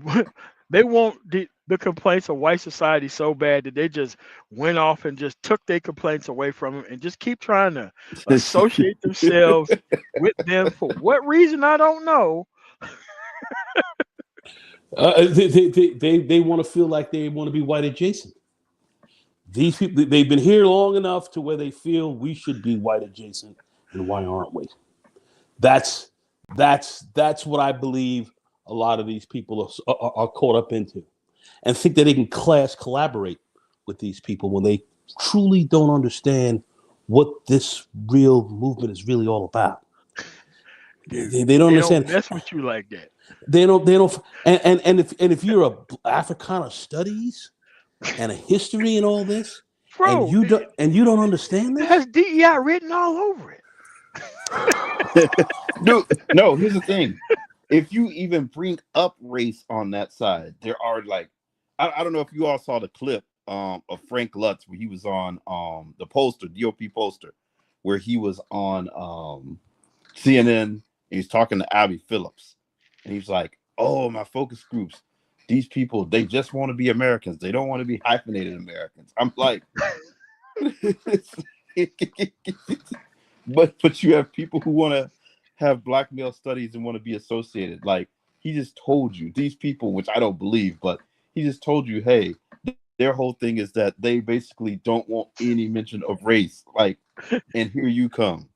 they want the complaints of white society so bad that they just went off and just took their complaints away from them and just keep trying to associate themselves with them for what reason I don't know. They want to feel like they want to be white adjacent. These people, they've been here long enough to where they feel we should be white adjacent, and why aren't we? That's what I believe a lot of these people are caught up into, and think that they can collaborate with these people when they truly don't understand what this real movement is really all about. Dude, They don't they understand. don't mess with you like that. They don't. And if you're a Africana studies and a history and all this, and Bro, you don't understand it this. has DEI written all over it. Dude, no, here's the thing. If you even bring up race on that side, there are like, I don't know if you all saw the clip of Frank Lutz where he was on the poster, DOP poster, where he was on CNN and he's talking to Abby Phillips. And he's like, oh, my focus groups, these people, they just want to be Americans. They don't want to be hyphenated Americans. I'm like, but you have people who want to have black male studies and want to be associated. Like, he just told you, these people, which I don't believe, but he just told you, hey, their whole thing is that they basically don't want any mention of race. Like, and here you come.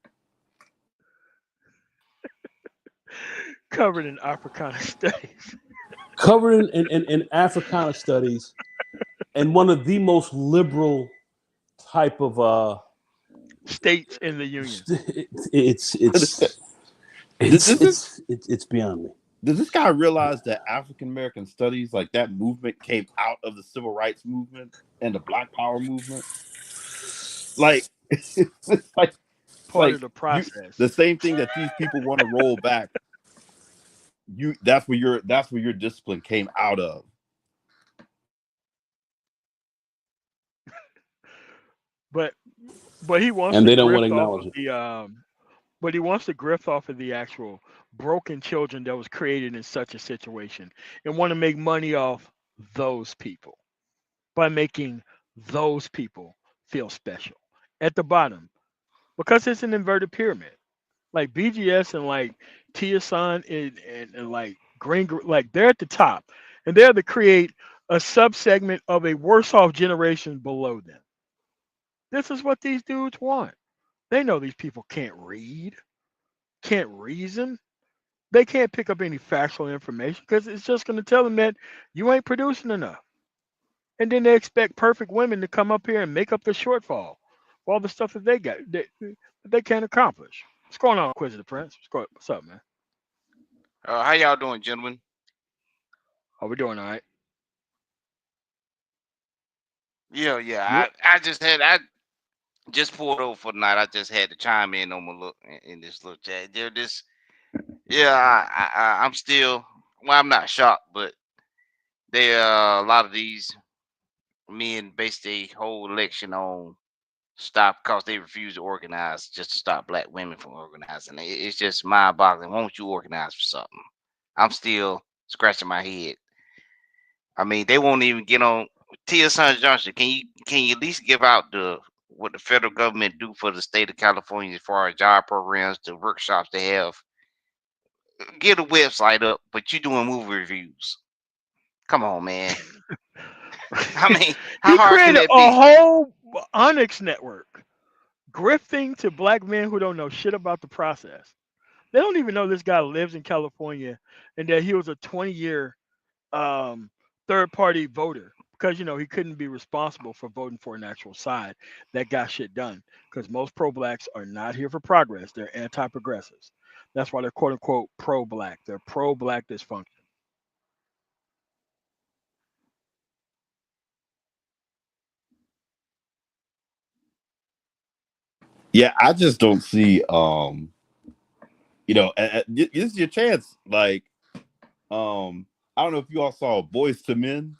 Covered in Africana studies. Covered in Africana studies, and one of the most liberal type of States in the union. It's beyond me. Does this guy realize that African American studies, like that movement, came out of the civil rights movement and the Black Power movement? Like, it's like part of the process. The same thing that these people want to roll back. That's where your discipline came out of. But he wants and to they don't want to grift off acknowledge of it. but he wants to grift off of the actual broken children that was created in such a situation and want to make money off those people by making those people feel special at the bottom, because it's an inverted pyramid. Like BGS and like Tia-san and like Green, like they're at the top and they're to create a subsegment of a worse off generation below them. This is what these dudes want. They know these people can't read, can't reason. they can't pick up any factual information because it's just going to tell them that you ain't producing enough. And then they expect perfect women to come up here and make up the shortfall for all the stuff that they can't accomplish. What's going on, Inquisitive Prince? What's up, man? How y'all doing, gentlemen? Are we doing all right? Yeah, You I just pulled over for the night. I just had to chime in on my look in this little chat. I'm still. Well, I'm not shocked, but there are a lot of these men base their whole election on stop because they refuse to organize just to stop black women from organizing. It's just mind-boggling. Won't you organize for something? I'm still scratching my head. I mean, they won't even get on. Tia Son Johnson, can you at least give out what the federal government do for the state of California as far as job programs, the workshops they have? Get a website up, but you doing movie reviews. Come on, man. I mean, how he hard can created that a be? whole Onyx network, grifting to black men who don't know shit about the process. They don't even know this guy lives in California and that he was a 20-year um, third party voter because he couldn't be responsible for voting for an actual side that got shit done because most pro blacks are not here for progress. They're anti progressives. That's why they're quote unquote pro black. They're pro black dysfunction. Yeah, I just don't see. This is your chance. Like, I don't know if you all saw Boys to Men.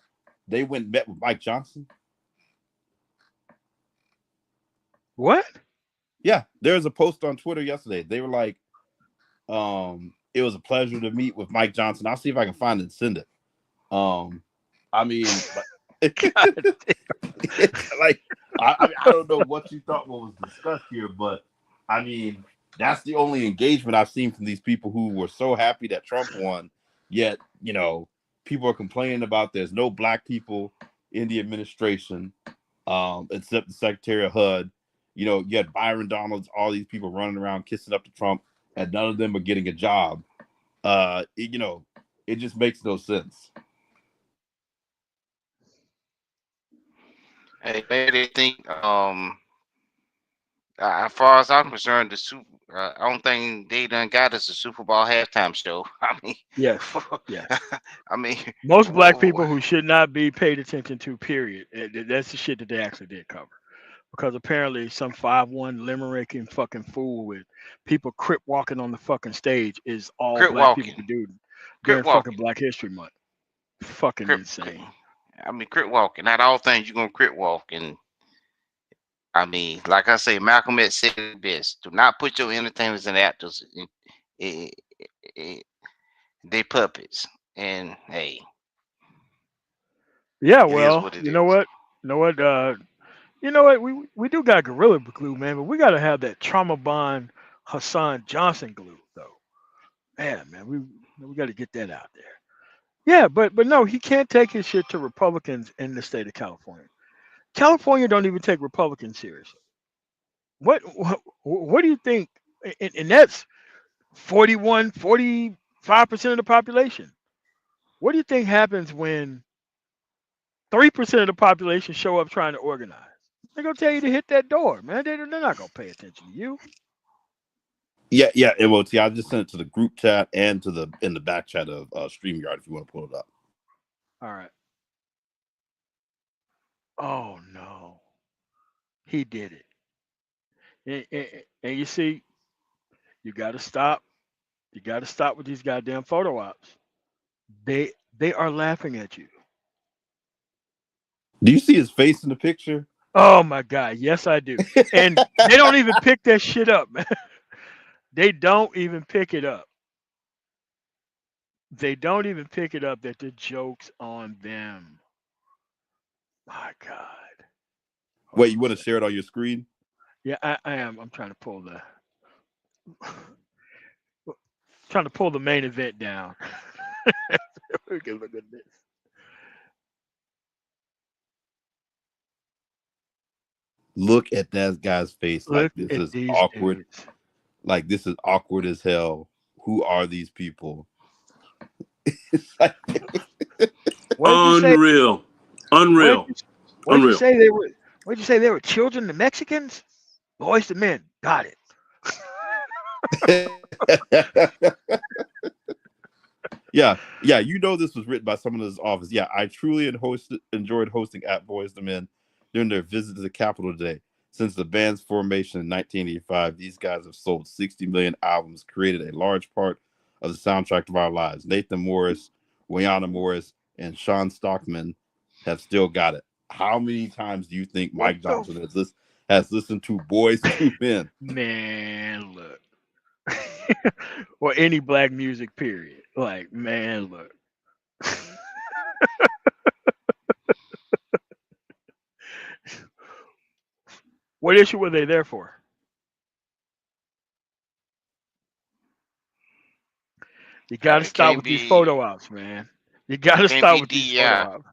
They went and met with Mike Johnson. What? Yeah, there was a post on Twitter yesterday. They were like, it was a pleasure to meet with Mike Johnson. I'll see if I can find it and send it. I mean, like, I don't know what you thought what was discussed here, but I mean, that's the only engagement I've seen from these people who were so happy that Trump won. Yet, people are complaining about there's no black people in the administration, except the Secretary of HUD. You had Byron Donalds, all these people running around kissing up to Trump, and none of them are getting a job. It just makes no sense. Hey, they think as far as I'm concerned, I don't think they done got us a Super Bowl halftime show. I mean, Yes. Yes. I mean, Most black people who should not be paid attention to, period. That's the shit that they actually did cover. Because apparently some 5'1" limericking fucking fool with people crip walking on the fucking stage is all crip black people walking, can do crip during fucking walking, Black History Month. Fucking crip. insane. I mean, crip walking. Not all things you're gonna crip walk, and I mean, like I say, Malcolm X said it best: do not put your entertainers and actors in they puppets. And hey, Yeah, it is well, what it you know is. what? You know what? We do got Gorilla Glue, man, but we gotta have that Trauma Bond Hassan Johnson glue, though. Man, we got to get that out there. Yeah, but no, he can't take his shit to Republicans in the state of California. California don't even take Republicans seriously. What do you think? And that's 41, 45% of the population. What do you think happens when 3% of the population show up trying to organize? They're gonna tell you to hit that door, man. They're not gonna pay attention to you. Yeah, MOT. I just sent it to the group chat and in the back chat of StreamYard if you want to pull it up. All right. Oh no, he did it. And you see, you got to stop. You got to stop with these goddamn photo ops. They are laughing at you. Do you see his face in the picture? Oh my god, yes I do. And they don't even pick that shit up, man. They don't even pick it up. They don't even pick it up that the joke's on them. My god. Hold Wait, on you a want to sec. share it on your screen? Yeah, I am. I'm trying to pull the main event down. We can look at this. Look at that guy's face. Like Look this at is these awkward. dudes. Like this is awkward as hell. who are these people? It's like, What did you say? Unreal. What did Unreal. you, what did you Unreal. say they were? What did you say they were? Children, the Mexicans, boys to men. Got it. yeah, you know this was written by someone in his office. Yeah, I truly enjoyed hosting at Boys to Men during their visit to the Capitol today. Since the band's formation in 1985, these guys have sold 60 million albums, created a large part of the soundtrack of our lives. Nathan Morris, Wayana Morris, and Sean Stockman have still got it. How many times do you think What Mike the Johnson has listened to Boys to Men? man? Look, or any black music. Period. Like, man, look. What issue were they there for? You got to It stop can't with these be. photo ops, man. You got to Can't stop be with these photo DEI. ops.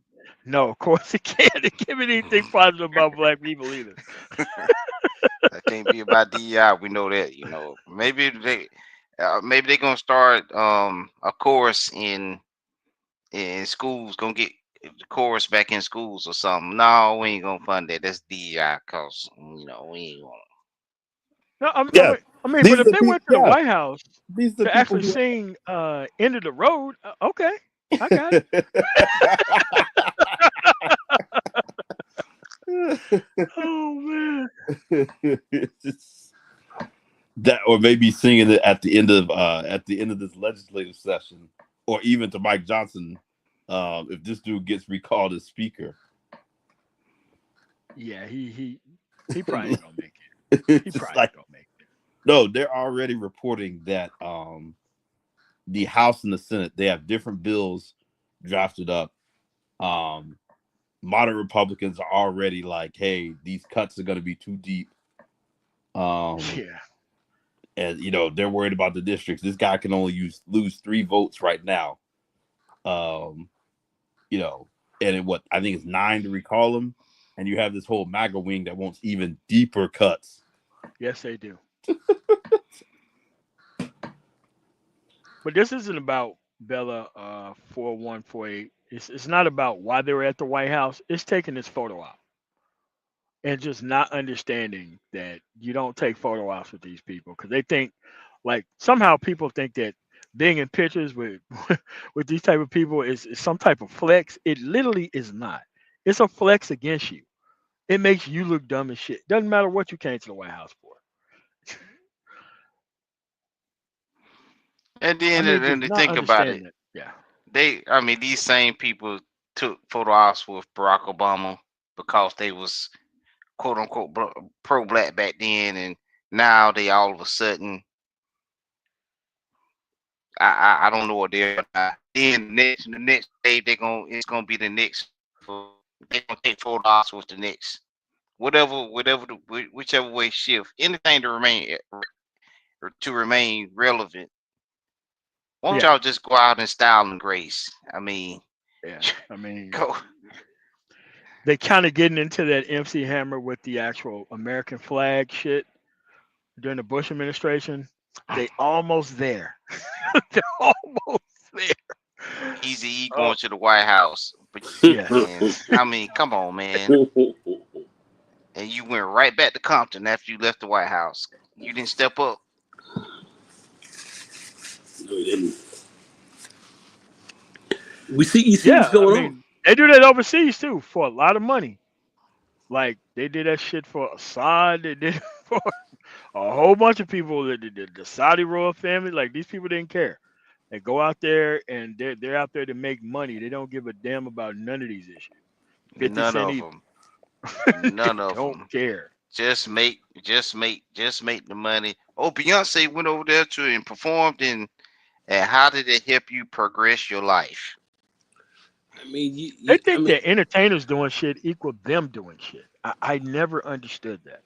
No, of course it can't. It can't be anything positive about black people either. That can't be about DEI. We know that. Maybe they gonna start a course in schools. Gonna get the course back in schools or something. No, we ain't gonna fund that. That's DEI cause we ain't gonna. No, Yeah, I mean, these but are if the they people. went to the Yeah, White House these are the to people actually who. sing "End of the Road," okay, I got it. Oh man. That, or maybe singing it at the end of this legislative session, or even to Mike Johnson, if this dude gets recalled as speaker. Yeah, he probably ain't gonna make it. It's He just probably like, ain't gonna make it. no, they're already reporting that the House and the Senate, they have different bills drafted up. Modern Republicans are already like, hey, these cuts are going to be too deep. Yeah. And they're worried about the districts. This guy can only lose 3 votes right now. And I think it's 9 to recall him. And you have this whole MAGA wing that wants even deeper cuts. Yes, they do. But this isn't about Bella 4148. It's not about why they were at the White House. It's taking this photo out and just not understanding that you don't take photo ops with these people because they think like somehow people think that being in pictures with with these type of people is some type of flex. It literally is not. It's a flex against you. It makes you look dumb as shit. Doesn't matter what you came to the White House for. And I then mean, just they not think about understanding it. it. Yeah. These same people took photo ops with Barack Obama because they was quote unquote pro black back then, and now they all of a sudden, I don't know what they're. Then the next day it's gonna be the next. They gonna take photo ops with the next whichever way shift anything to remain relevant. Won't Yeah. y'all just go out in style and grace? I mean, Yeah. I mean, go. they kind of getting into that MC Hammer with the actual American flag shit during the Bush administration. They almost there. They're almost there. Easy E Oh going to the White House, but yes. and I mean, come on, man. And you went right back to Compton after you left the White House. You didn't step up. No, he didn't. You see what's Yeah. I going on. mean, they do that overseas too for a lot of money. Like they did that shit for Assad. They did it for a whole bunch of people. The Saudi royal family. Like these people didn't care. They go out there and they're out there to make money. They don't give a damn about none of these issues. 50 None Cent of either. them. They None of don't them. care. Just make the money. Oh, Beyonce went over there and performed, and how did it help you progress your life? I mean, They think that entertainers doing shit equal them doing shit. I never understood that.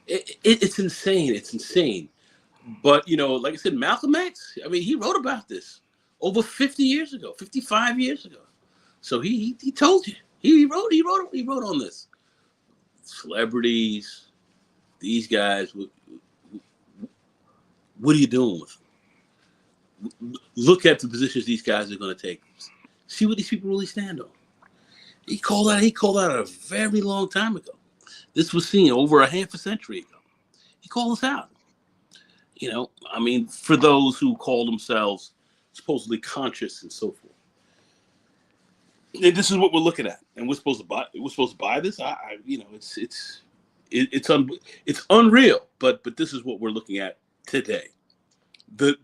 it's insane. It's insane. But like I said, Malcolm X. I mean, he wrote about this over 50 years ago, 55 years ago. So he told you. He wrote on this. Celebrities, these guys. What are you doing with them? look at the positions these guys are going to take. See what these people really stand on. He called out a very long time ago. This was seen over a half a century ago. He called us out. You know, I mean, for those who call themselves supposedly conscious and so forth. And this is what we're looking at, and we're supposed to buy. We're supposed to buy this. You know, it's unreal. But this is what we're looking at today. The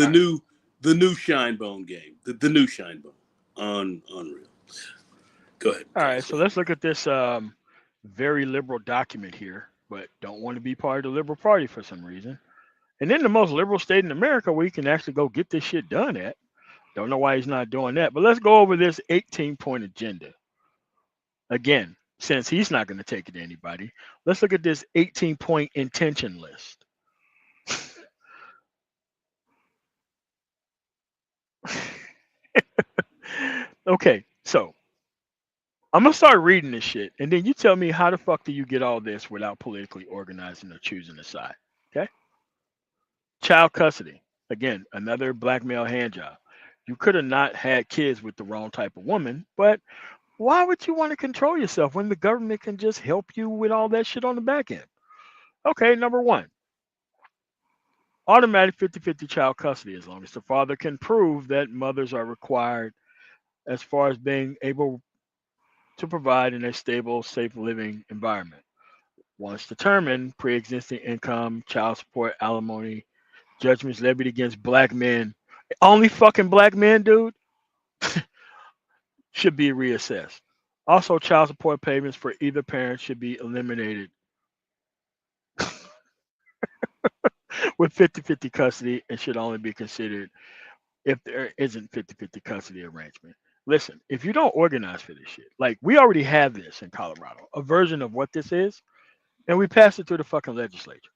new Shinebone game. The new Shinebone. Unreal. Go ahead. All right, so let's look at this very liberal document here, but don't want to be part of the Liberal Party for some reason. And then the most liberal state in America where you can actually go get this shit done at. Don't know why he's not doing that. But let's go over this 18-point agenda. Again, since he's not going to take it to anybody, let's look at this 18-point intention list. Okay, so I'm going to start reading this shit, and then you tell me how the fuck do you get all this without politically organizing or choosing a side, okay? Child custody. Again, another black male hand job. You could have not had kids with the wrong type of woman, but why would you want to control yourself when the government can just help you with all that shit on the back end? Okay, number one, automatic 50-50 child custody as long as the father can prove that mothers are required as far as being able to provide in a stable, safe living environment. Once determined, pre-existing income, child support, alimony, judgments levied against black men, only fucking black men, dude, should be reassessed. Also, child support payments for either parent should be eliminated with 50-50 custody and should only be considered if there isn't 50-50 custody arrangement. Listen, if you don't organize for this shit, like we already have this in Colorado, a version of what this is, and we passed it through the fucking legislature.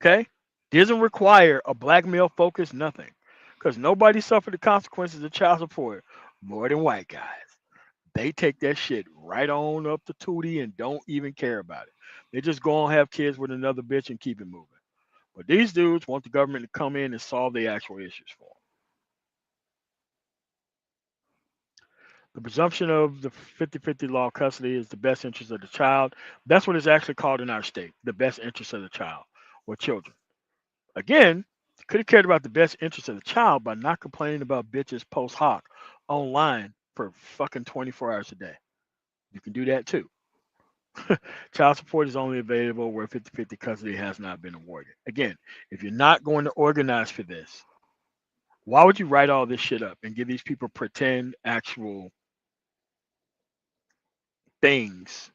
Okay? Doesn't require a black male focus, nothing. Because nobody suffered the consequences of child support more than white guys. They take that shit right on up to Tootie and don't even care about it. They just go and have kids with another bitch and keep it moving. But these dudes want the government to come in and solve the actual issues for them. The presumption of the 50-50 law custody is the best interest of the child. That's what it's actually called in our state, the best interest of the child or children. Again, could have cared about the best interest of the child by not complaining about bitches post hoc online for fucking 24 hours a day. You can do that too. Child support is only available where 50-50 custody has not been awarded. Again, if you're not going to organize for this, why would you write all this shit up and give these people pretend actual things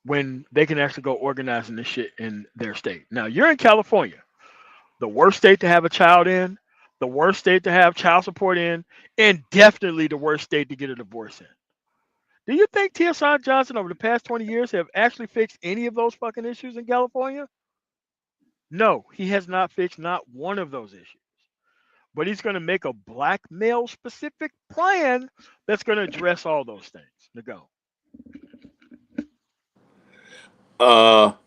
when they can actually go organizing this shit in their state? Now, you're in California, the worst state to have a child in, the worst state to have child support in, and definitely the worst state to get a divorce in. Do you think T.S. Johnson over the past 20 years have actually fixed any of those fucking issues in California? No, he has not fixed not one of those issues. But he's going to make a black male specific plan that's going to address all those things. Now go.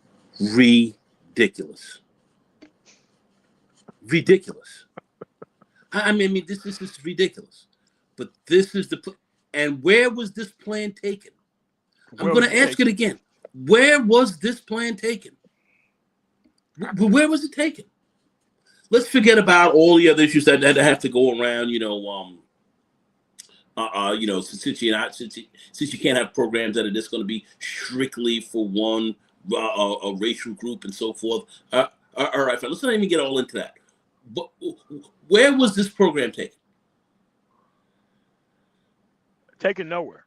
Ridiculous. Ridiculous. I mean, this is ridiculous. But this is the and where was this plan taken? I'm going to ask it again. Where was this plan taken? Where was it taken? Let's forget about all the other issues that have to go around. Since you can't have programs that are just going to be strictly for one a racial group and so forth. All right, fine. Let's not even get all into that. But where was this program taken? Taken nowhere.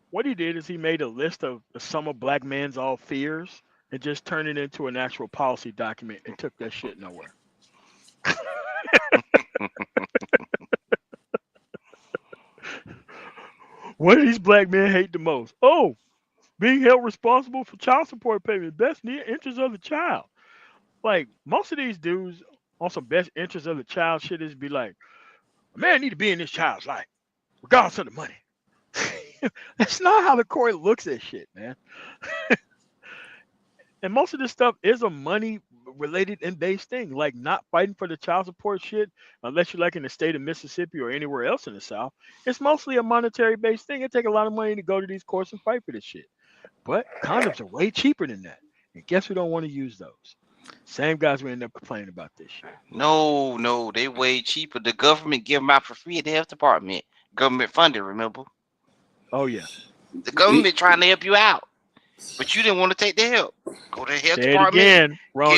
What he did is he made a list of some of black men's all fears and just turned it into an actual policy document and took that shit nowhere. What do these black men hate the most? Oh, being held responsible for child support payment, best interest of the child. Like, most of these dudes on some best interest of the child shit is be like, a man need to be in this child's life, regardless of the money. That's not how the court looks at shit, man. And most of this stuff is a money related and based thing, like not fighting for the child support shit, unless you're like in the state of Mississippi or anywhere else in the South. It's mostly a monetary based thing. It take a lot of money to go to these courts and fight for this shit. But condoms are way cheaper than that. And guess who don't want to use those? Same guys who end up complaining about this shit. No, they way cheaper. The government give them out for free at the health department. Government funded, remember? Oh yeah. The government trying to help you out, but you didn't want to take the help. Go to the health Say it department. again, Ronan.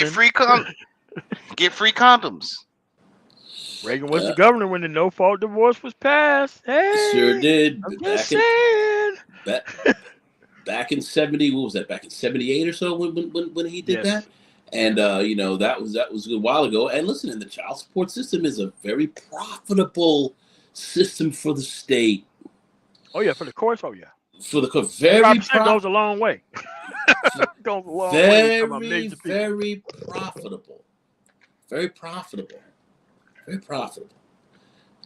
Get free condoms. Reagan was the governor when the no-fault divorce was passed. Hey, Sure did. I'm just saying. Back in 70, what was that? Back in 78 or so when he did that, and that was a while ago. And listen, and the child support system is a very profitable system for the state. Oh yeah, for the course. Oh yeah, for the very goes a long way. Goes a long very profitable, very profitable, very profitable,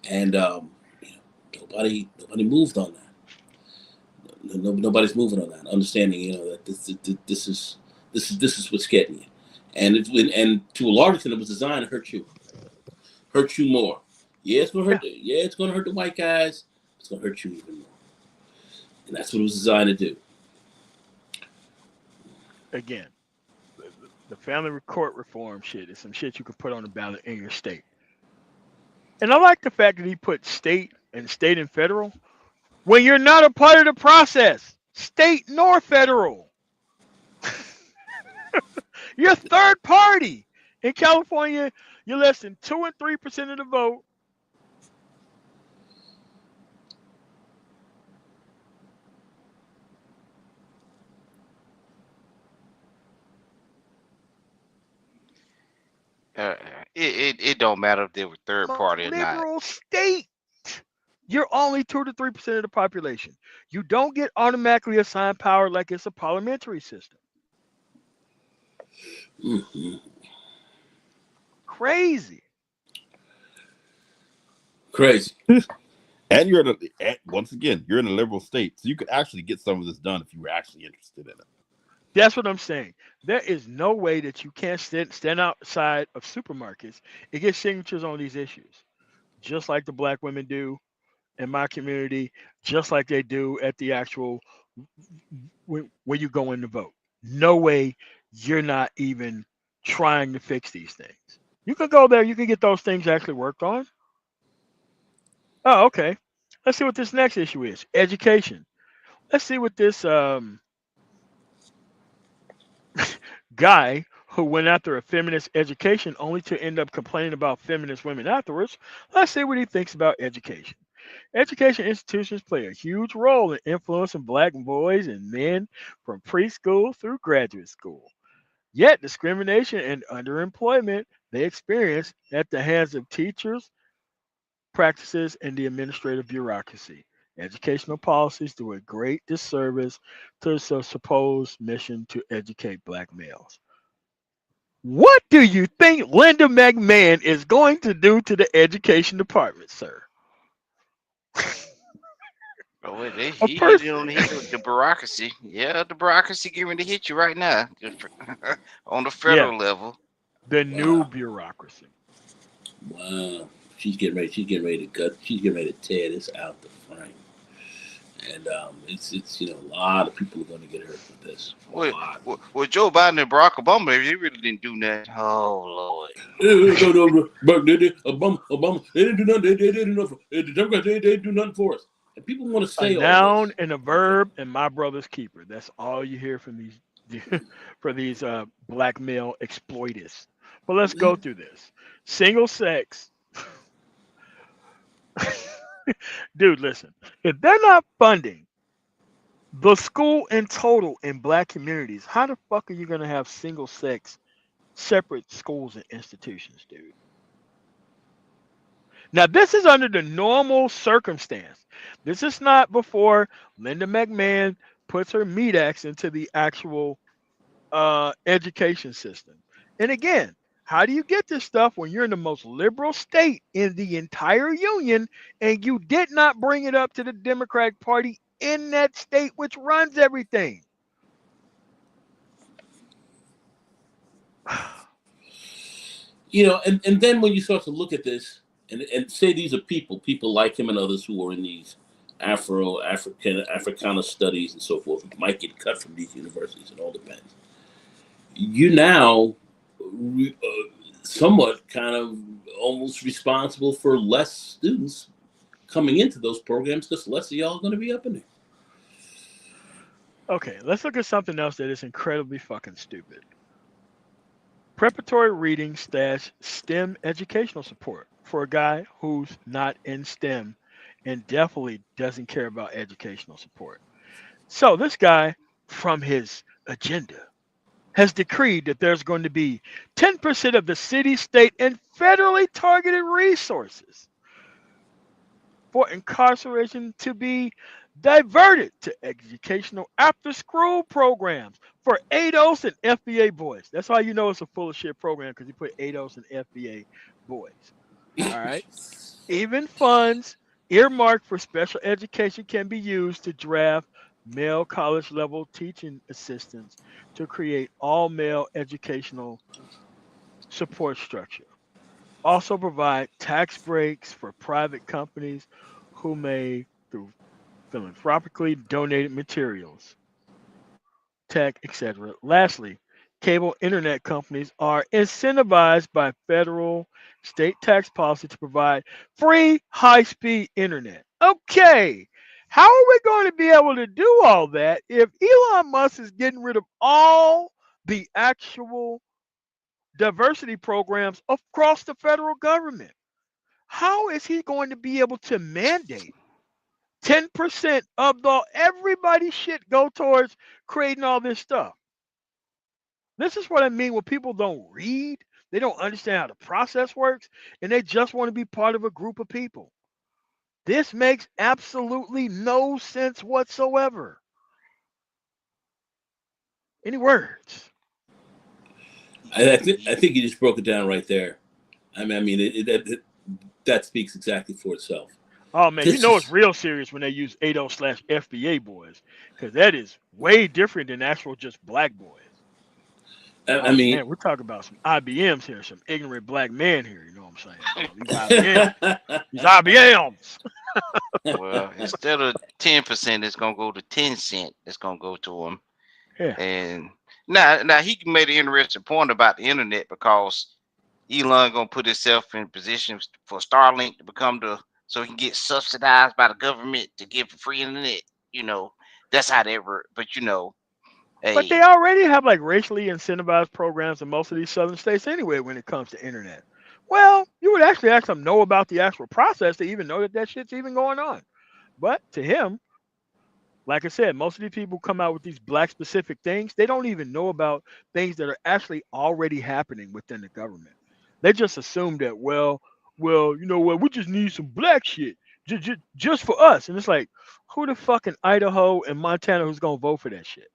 and nobody moved on that. Nobody's moving on that, understanding that this is what's getting you, and to a large extent it was designed to hurt you more. Yeah, it's gonna hurt. Yeah, it's gonna hurt the white guys. It's gonna hurt you even more, and that's what it was designed to do. Again, the family court reform shit is some shit you can put on the ballot in your state, and I like the fact that he put state and federal. When you're not a part of the process, state nor federal. You're third party. In California, you're less than 2 and 3% of the vote. It don't matter if they were third party or not. Liberal state. You're only 2 to 3% of the population. You don't get automatically assigned power like it's a parliamentary system. Mm-hmm. Crazy. And once again, you're in a liberal state, so you could actually get some of this done if you were actually interested in it. That's what I'm saying. There is no way that you can't stand outside of supermarkets and get signatures on these issues, just like the black women do in my community, just like they do at the actual when you go in to vote. No way you're not even trying to fix these things. You can go there, you can get those things actually worked on. Oh, okay. Let's see what this next issue is. Education. Let's see what this guy who went after a feminist education only to end up complaining about feminist women afterwards. Let's see what he thinks about education. Education institutions play a huge role in influencing black boys and men from preschool through graduate school. Yet discrimination and underemployment they experience at the hands of teachers, practices, and the administrative bureaucracy. Educational policies do a great disservice to the supposed mission to educate black males. What do you think Linda McMahon is going to do to the education department, sir? He hit the bureaucracy. Yeah, the bureaucracy getting ready to hit you right now on the federal level. The new bureaucracy. Wow. She's getting ready to tear this out the frame. And it's a lot of people are going to get hurt with this. Well, Joe Biden and Barack Obama, they really didn't do that. Oh Lord. Obama, they didn't do nothing. They didn't do nothing. The Democrats, they didn't do nothing for us. And people want to say a noun and a verb and my brother's keeper. That's all you hear from these black male exploiters. But let's go through this. Single sex. Dude, listen. If they're not funding the school in total in black communities, how the fuck are you going to have single sex separate schools and institutions, dude? Now, this is under the normal circumstance. This is not before Linda McMahon puts her meat axe into the actual education system. And again, how do you get this stuff when you're in the most liberal state in the entire union and you did not bring it up to the Democratic Party in that state which runs everything? You know, and then when you start to look at this and say these are people like him and others who are in these Africana studies and so forth, might get cut from these universities. It all depends. You now somewhat kind of almost responsible for less students coming into those programs because less of y'all are going to be up in there. Okay, let's look at something else that is incredibly fucking stupid. Preparatory reading / STEM educational support for a guy who's not in STEM and definitely doesn't care about educational support. So this guy, from his agenda, has decreed that there's going to be 10% of the city, state, and federally targeted resources for incarceration to be diverted to educational after school programs for ADOS and FBA boys. That's how you know it's a full of shit program, because you put ADOS and FBA boys. All right. Even funds earmarked for special education can be used to draft male college level teaching assistants to create all male educational support structure. Also provide tax breaks for private companies who may, through philanthropically donated materials, tech, etc. Lastly, cable internet companies are incentivized by federal state tax policy to provide free high-speed internet. Okay, how are we going to be able to do all that if Elon Musk is getting rid of all the actual diversity programs across the federal government? How is he going to be able to mandate 10% of the everybody shit go towards creating all this stuff? This is what I mean when people don't read, they don't understand how the process works, and they just want to be part of a group of people. This makes absolutely no sense whatsoever. Any words? I think you just broke it down right there. I mean, that speaks exactly for itself. Oh man, you This know it's is, real serious when they use ADO/FBA boys, because that is way different than actual just black boys. I Oh mean, man, we're talking about some IBMs here, some ignorant black men here. You know what I'm saying? These IBMs, these IBMs. Well, instead of 10%, it's gonna go to 10 cent. It's gonna go to him. Yeah. And now he made an interesting point about the internet, because Elon gonna put himself in position for Starlink to become so he can get subsidized by the government to give free internet. You know, that's how that works. But But hey, they already have like racially incentivized programs in most of these southern states anyway when it comes to internet. Well, you would actually have to know about the actual process to even know that that shit's even going on. But to him, like I said, most of these people come out with these black specific things. They don't even know about things that are actually already happening within the government. They just assume that, well, you know what, we just need some black shit just for us. And it's like, who the fuck in Idaho and Montana who's gonna vote for that shit?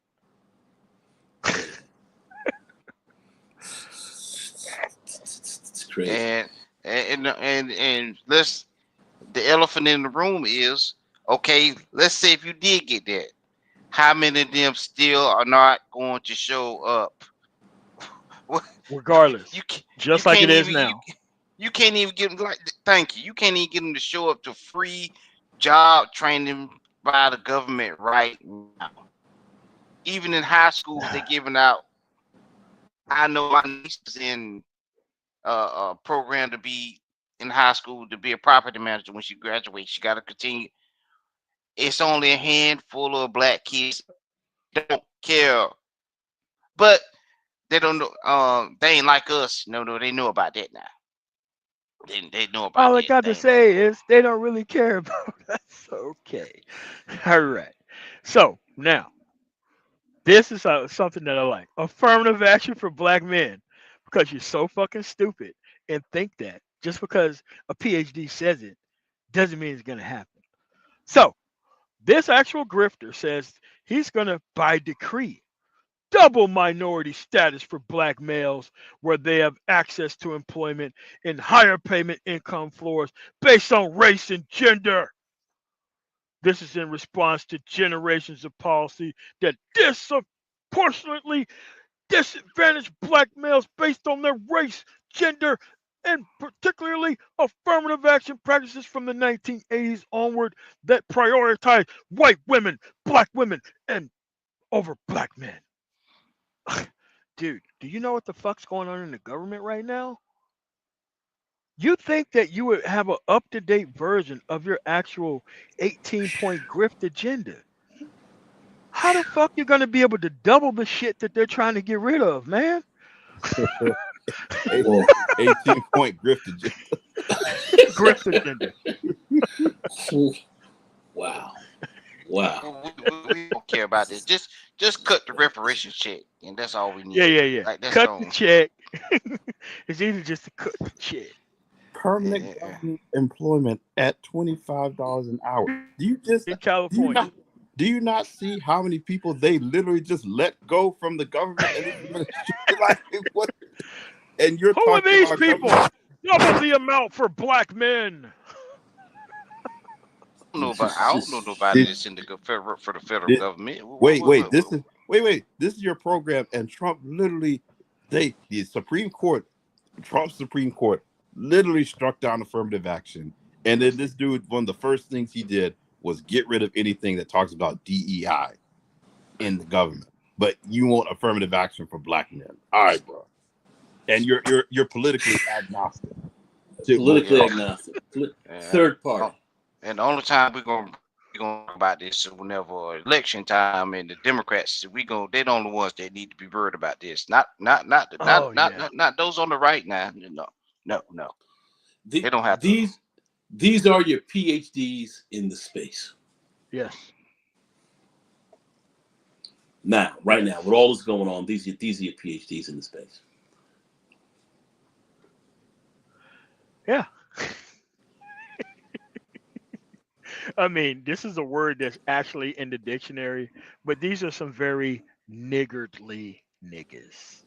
it's crazy. and let's the elephant in the room is, okay, let's say if you did get that, how many of them still are not going to show up? Regardless, you you just like it can't is even now. you can't even get them, like, thank you, you can't even get them to show up to free job training by the government right now. Even in high schools, they're giving out. I know my niece is in a program to be in high school to be a property manager. When she graduates, she got to continue. It's only a handful of black kids don't care, but they don't know. They ain't like us. No, they know about that now. They know about All I that. got They to ain't like say is they don't really care about us. Okay. All right. So now, this is something that I like. Affirmative action for black men. Because you're so fucking stupid and think that just because a PhD says it doesn't mean it's going to happen. So, this actual grifter says he's going to, by decree, double minority status for black males where they have access to employment in higher payment income floors based on race and gender. This is in response to generations of policy that disproportionately disadvantage black males based on their race, gender, and particularly affirmative action practices from the 1980s onward that prioritize white women, black women, and over black men. Dude, do you know what the fuck's going on in the government right now? You think that you would have an up to date version of your actual 18-point grift agenda. How the fuck you going to be able to double the shit that they're trying to get rid of, man? 18-point grift agenda. Grift agenda. Wow. We don't care about this. Just cut the reparations check, and that's all we need. Yeah. Like, that's Cut all. the check. It's easy just to cut the check. Permanent government employment at $25 an hour. In California. Do you not see how many people they literally just let go from the government? Like, what? And you're Who are talking these about people? Double the amount for black men. I don't know nobody that's in the federal government. Wait. This is your program, and Trump literally, the Supreme Court, Trump's Supreme Court, literally struck down affirmative action. And then this dude, one of the first things he did was get rid of anything that talks about DEI in the government. But you want affirmative action for black men. All right, bro. And you're politically agnostic. Politically agnostic. Third party. And the only time we're gonna talk about this is whenever election time, and the Democrats, they're the only ones that need to be worried about this. Not those on the right now. No. They don't have These are your PhDs in the space. Yes. Now, right now, with all this going on, these are your PhDs in the space. Yeah. I mean, this is a word that's actually in the dictionary, but these are some very niggardly niggas.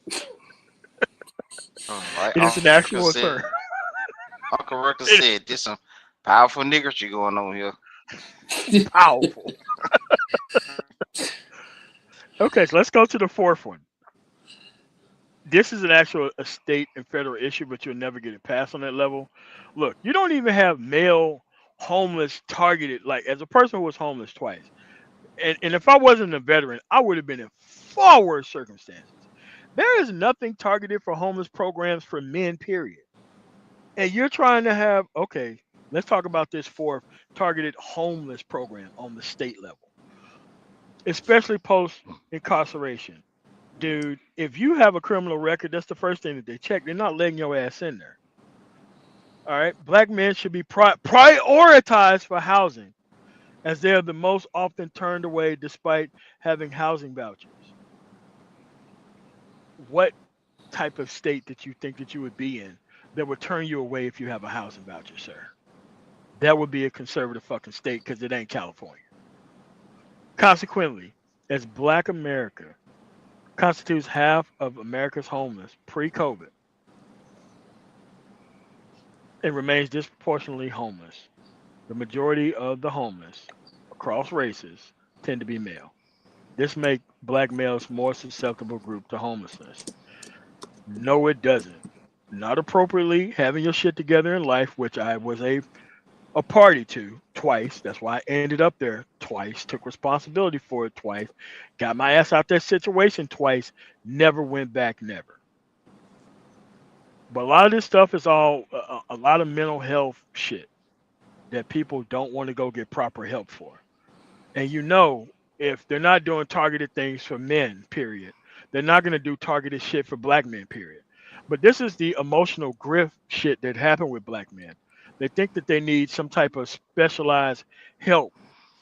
It is an actual term. Uncle Rucker said there's some powerful niggertry going on here. Powerful. Okay, so let's go to the fourth one. This is an actual state and federal issue, but you'll never get it passed on that level. Look, you don't even have male homeless targeted, like as a person who was homeless twice. And if I wasn't a veteran, I would have been in far worse circumstances. There is nothing targeted for homeless programs for men, period. And you're trying to have, okay, let's talk about this fourth targeted homeless program on the state level, especially post incarceration. Dude, if you have a criminal record, that's the first thing that they check. They're not letting your ass in there. All right. Black men should be prioritized for housing, as they are the most often turned away despite having housing vouchers. What type of state that you think that you would be in that would turn you away if you have a housing voucher, sir? That would be a conservative fucking state, because it ain't California. Consequently, as Black America constitutes half of America's homeless pre-COVID and remains disproportionately homeless, the majority of the homeless across races tend to be male. This makes black males more susceptible group to homelessness. No, it doesn't. Not appropriately having your shit together in life, which I was a party to twice. That's why I ended up there twice, took responsibility for it twice, got my ass out that situation twice, never went back, never. But a lot of this stuff is all a lot of mental health shit that people don't want to go get proper help for. And if they're not doing targeted things for men, period, they're not going to do targeted shit for black men, period. But this is the emotional grift shit that happened with black men. They think that they need some type of specialized help.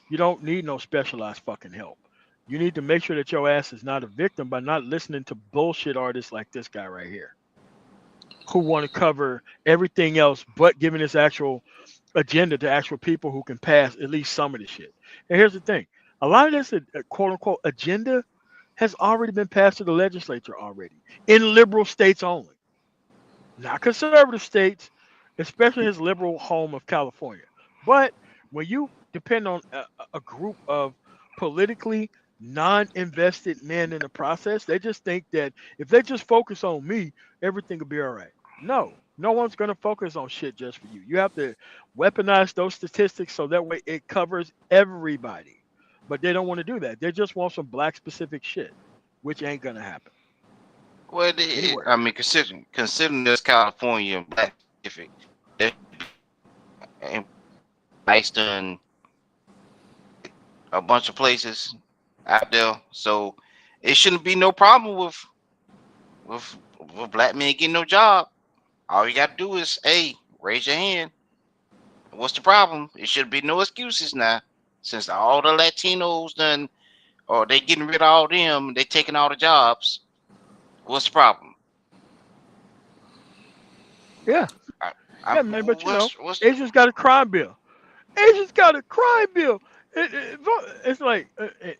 You don't need no specialized fucking help. You need to make sure that your ass is not a victim by not listening to bullshit artists like this guy right here, who want to cover everything else but giving this actual agenda to actual people who can pass at least some of the shit. And here's the thing. A lot of this quote unquote agenda has already been passed to the legislature already in liberal states only, not conservative states, especially his liberal home of California. But when you depend on a group of politically non-invested men in the process. They just think that if they just focus on me, everything will be all right. No, no one's going to focus on shit just for you. You have to weaponize those statistics so that way it covers everybody. But they don't want to do that. They just want some black specific shit, which ain't going to happen Well, anywhere. I mean, considering this California and Black Pacific, and based on a bunch of places out there, so it shouldn't be no problem with black men getting no job. All you got to do is, hey, raise your hand. What's the problem? It should be no excuses now, since all the Latinos done, or they getting rid of all them, they taking all the jobs. What's the problem? Yeah. I, Yeah, man, but what's Asians got a crime bill. Asians got a crime bill. It's like,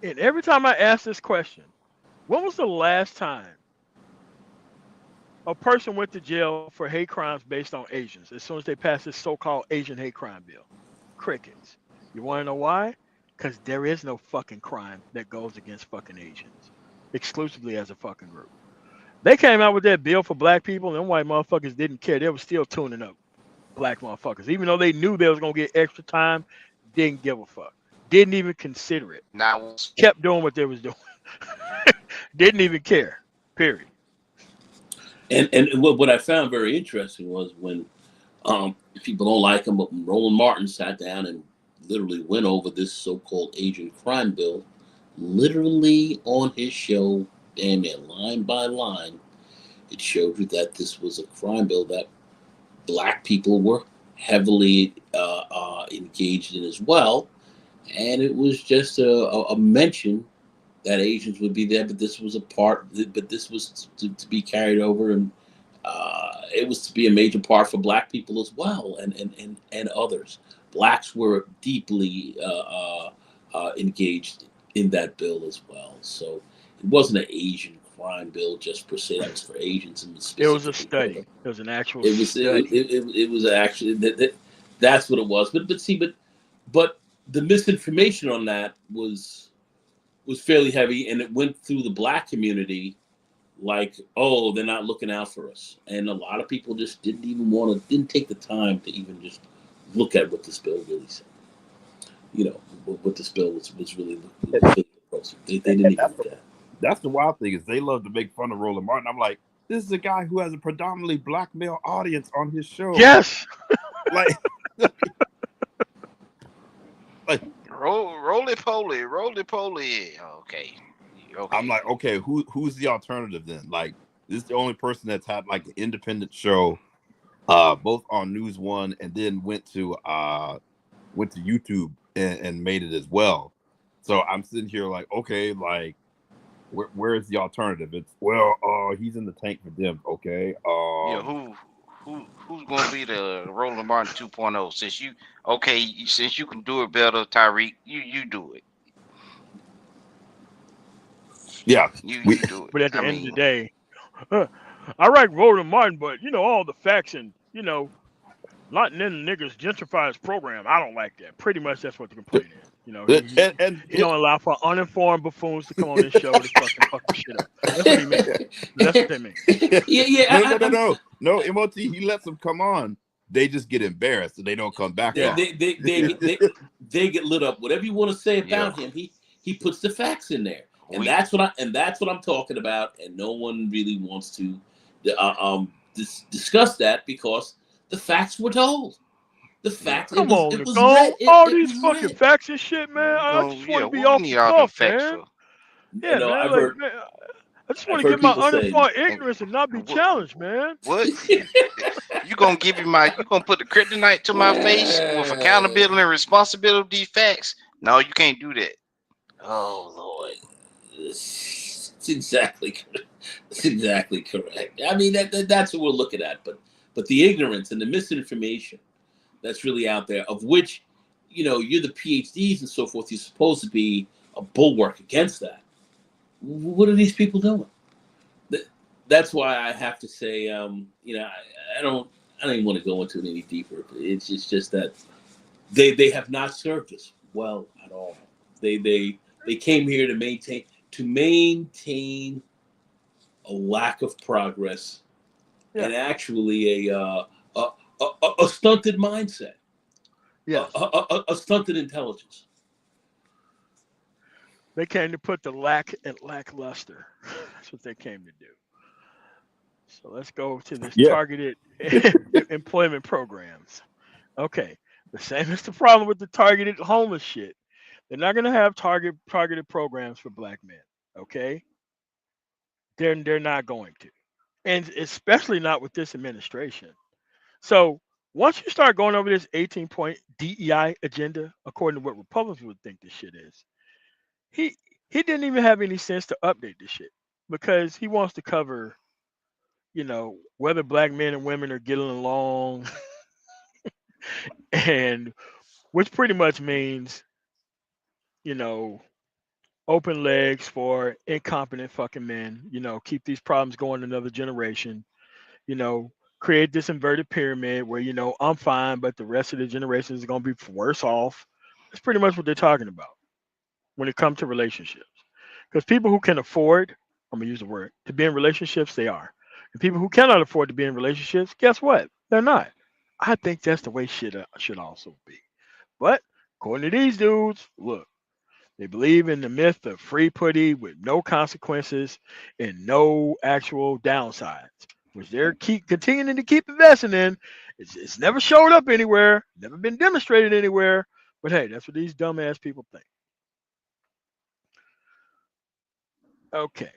and every time I ask this question, when was the last time a person went to jail for hate crimes based on Asians as soon as they passed this so-called Asian hate crime bill? Crickets. You want to know why? Because there is no fucking crime that goes against fucking Asians exclusively as a fucking group. They came out with that bill for black people, and them white motherfuckers didn't care. They were still tuning up black motherfuckers. Even though they knew they was going to get extra time, didn't give a fuck. Didn't even consider it. now? Kept doing what they was doing. Didn't even care. Period. And what I found very interesting was when people don't like him, but when Roland Martin sat down and literally went over this so-called Asian crime bill, literally on his show, damn near line by line, it showed you that this was a crime bill that black people were heavily engaged in as well, and it was just a mention that Asians would be there, but this was but this was to be carried over, and it was to be a major part for black people as well, and others. Blacks were deeply engaged in that bill as well. So it wasn't an Asian crime bill just per se. That was for Asians. It was a study. It was an actual study. It was actually that's what it was. But the misinformation on that was fairly heavy, and it went through the black community like, oh, they're not looking out for us. And a lot of people just didn't take the time to even just look at what this bill really said. You know, what this bill was really proposing. They didn't even look at it. That's the wild thing, is they love to make fun of Roland Martin. I'm like, this is a guy who has a predominantly black male audience on his show. Yes. Like, roly poly. Okay. I'm like, okay, who's the alternative then? Like, this is the only person that's had like an independent show, both on News One, and then went to YouTube and made it as well. So I'm sitting here like, okay, like, where is the alternative? It's he's in the tank for them. Okay. Who's gonna be the Roland Martin 2.0? Since you can do it better, Tyreek, you do it. Yeah, you do it. But at the end of the day, I like Roland Martin, but all the facts and letting in niggas gentrify his program, I don't like that. Pretty much that's what the complaint is. He don't allow for uninformed buffoons to come on his show to fuck the shit up. That's what he means. That's what they mean. No, MOT, he lets them come on. They just get embarrassed and they don't come back. Yeah, they get lit up. Whatever you want to say about him, he puts the facts in there. And that's what I'm talking about, and no one really wants to discuss that because the facts were told. The facts. Come on, all these fucking facts and shit, man. I just want to be off the cuff, man. Yeah, man. I just want to get my uninformed ignorance and not be challenged, man. What? You gonna put the kryptonite to my face with accountability and responsibility of these facts? No, you can't do that. Oh Lord. It's exactly correct. I mean, that's what we're looking at. But the ignorance and the misinformation that's really out there, of which, you're the PhDs and so forth, you're supposed to be a bulwark against that. What are these people doing? That's why I have to say, I don't even want to go into it any deeper. It's just that they have not served us well at all. They They came here to maintain a lack of progress and actually a stunted mindset, a stunted intelligence. They came to put the lack and lackluster. That's what they came to do. So let's go to this Yeah. targeted employment programs. Okay, the same as the problem with the targeted homeless shit. They're not going to have targeted programs for black men. Okay, they're not going to, and especially not with this administration. So once you start going over this 18-point DEI agenda, according to what Republicans would think this shit is, he he didn't even have any sense to update this shit because he wants to cover, whether black men and women are getting along, and which pretty much means, you know, open legs for incompetent fucking men, keep these problems going another generation, you know, create this inverted pyramid where, I'm fine, but the rest of the generation is going to be worse off. That's pretty much what they're talking about when it comes to relationships. Because people who can afford, I'm going to use the word, to be in relationships, they are. And people who cannot afford to be in relationships, guess what? They're not. I think that's the way shit should also be. But according to these dudes, look, they believe in the myth of free putty with no consequences and no actual downsides, which they're continuing to keep investing in. It's never showed up anywhere, never been demonstrated anywhere. But hey, that's what these dumbass people think. Okay.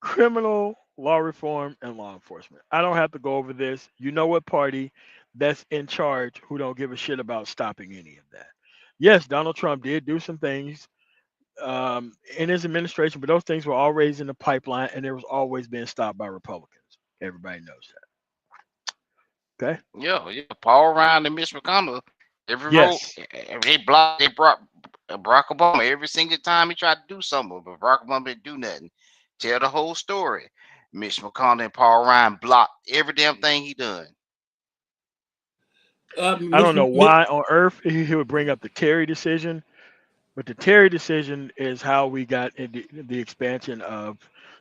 Criminal law reform and law enforcement. I don't have to go over this. You know what party that's in charge who don't give a shit about stopping any of that. Yes, Donald Trump did do some things in his administration, but those things were always in the pipeline and there was always being stopped by Republicans. Everybody knows that. Okay. Yeah. Paul Ryan and Mitch McConnell, every road Yes. they brought Barack Obama every single time he tried to do something, but Barack Obama didn't do nothing. Tell the whole story. Mitch McConnell and Paul Ryan blocked every damn thing he done. I don't know why on earth he would bring up the Terry decision, but the Terry decision is how we got into the expansion of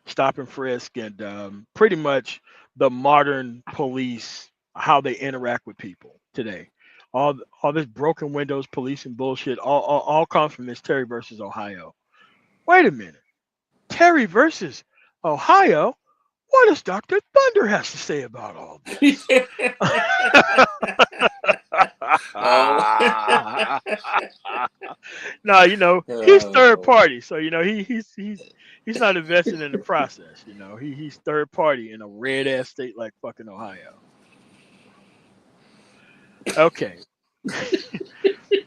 stop and frisk and pretty much the modern police, how they interact with people today. All this broken windows policing bullshit all comes from this Terry versus Ohio. Wait a minute. Terry versus Ohio? What does Dr. Thunder has to say about all this? No, he's third party, so he's not invested in the process. He's third party in a red ass state like fucking Ohio. Okay,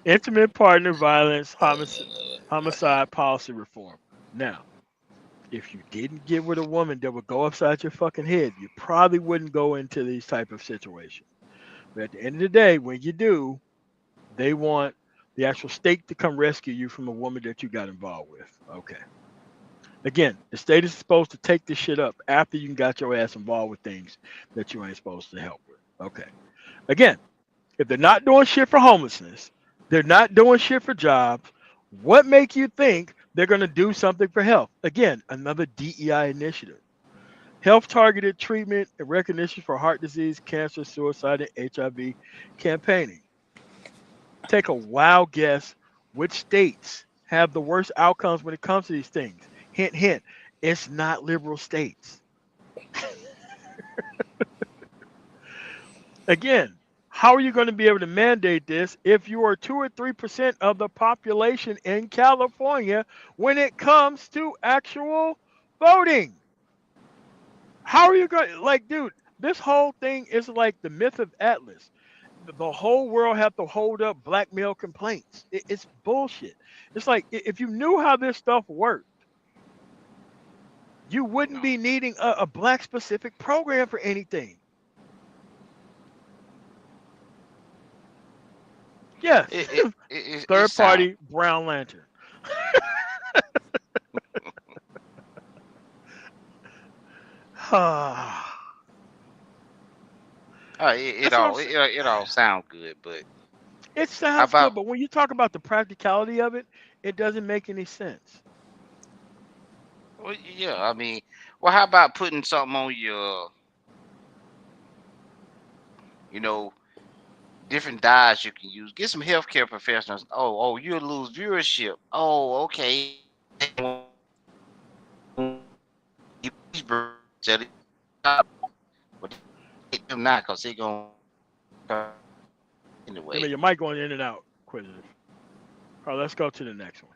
intimate partner violence, homicide policy reform. Now, if you didn't get with a woman that would go upside your fucking head, you probably wouldn't go into these type of situations. But at the end of the day, when you do, they want the actual state to come rescue you from a woman that you got involved with. Okay. Again, the state is supposed to take this shit up after you got your ass involved with things that you ain't supposed to help with. Okay. Again, if they're not doing shit for homelessness, they're not doing shit for jobs, what make you think they're going to do something for health? Again, another DEI initiative. Health targeted treatment and recognition for heart disease, cancer, suicide, and HIV campaigning. Take a wild guess which states have the worst outcomes when it comes to these things. Hint, hint, it's not liberal states. Again, how are you going to be able to mandate this if you are 2 or 3% of the population in California when it comes to actual voting? How are you going like, dude, this whole thing is like the myth of Atlas. The whole world have to hold up black male complaints. It's bullshit. It's like if you knew how this stuff worked, you wouldn't be needing a black specific program for anything. Yes. Third party Brown Lantern. It all sound good, but It How sounds good, about but when you talk about the practicality of it, it doesn't make any sense. well, yeah, I mean, well, how about putting something on your, you know, different diets you can use. Get some healthcare professionals. Oh, you'll lose viewership. Oh, okay. But hit them not because they gonna I mean, anyway. your mic going in and out, Inquisitive. All right, let's go to the next one.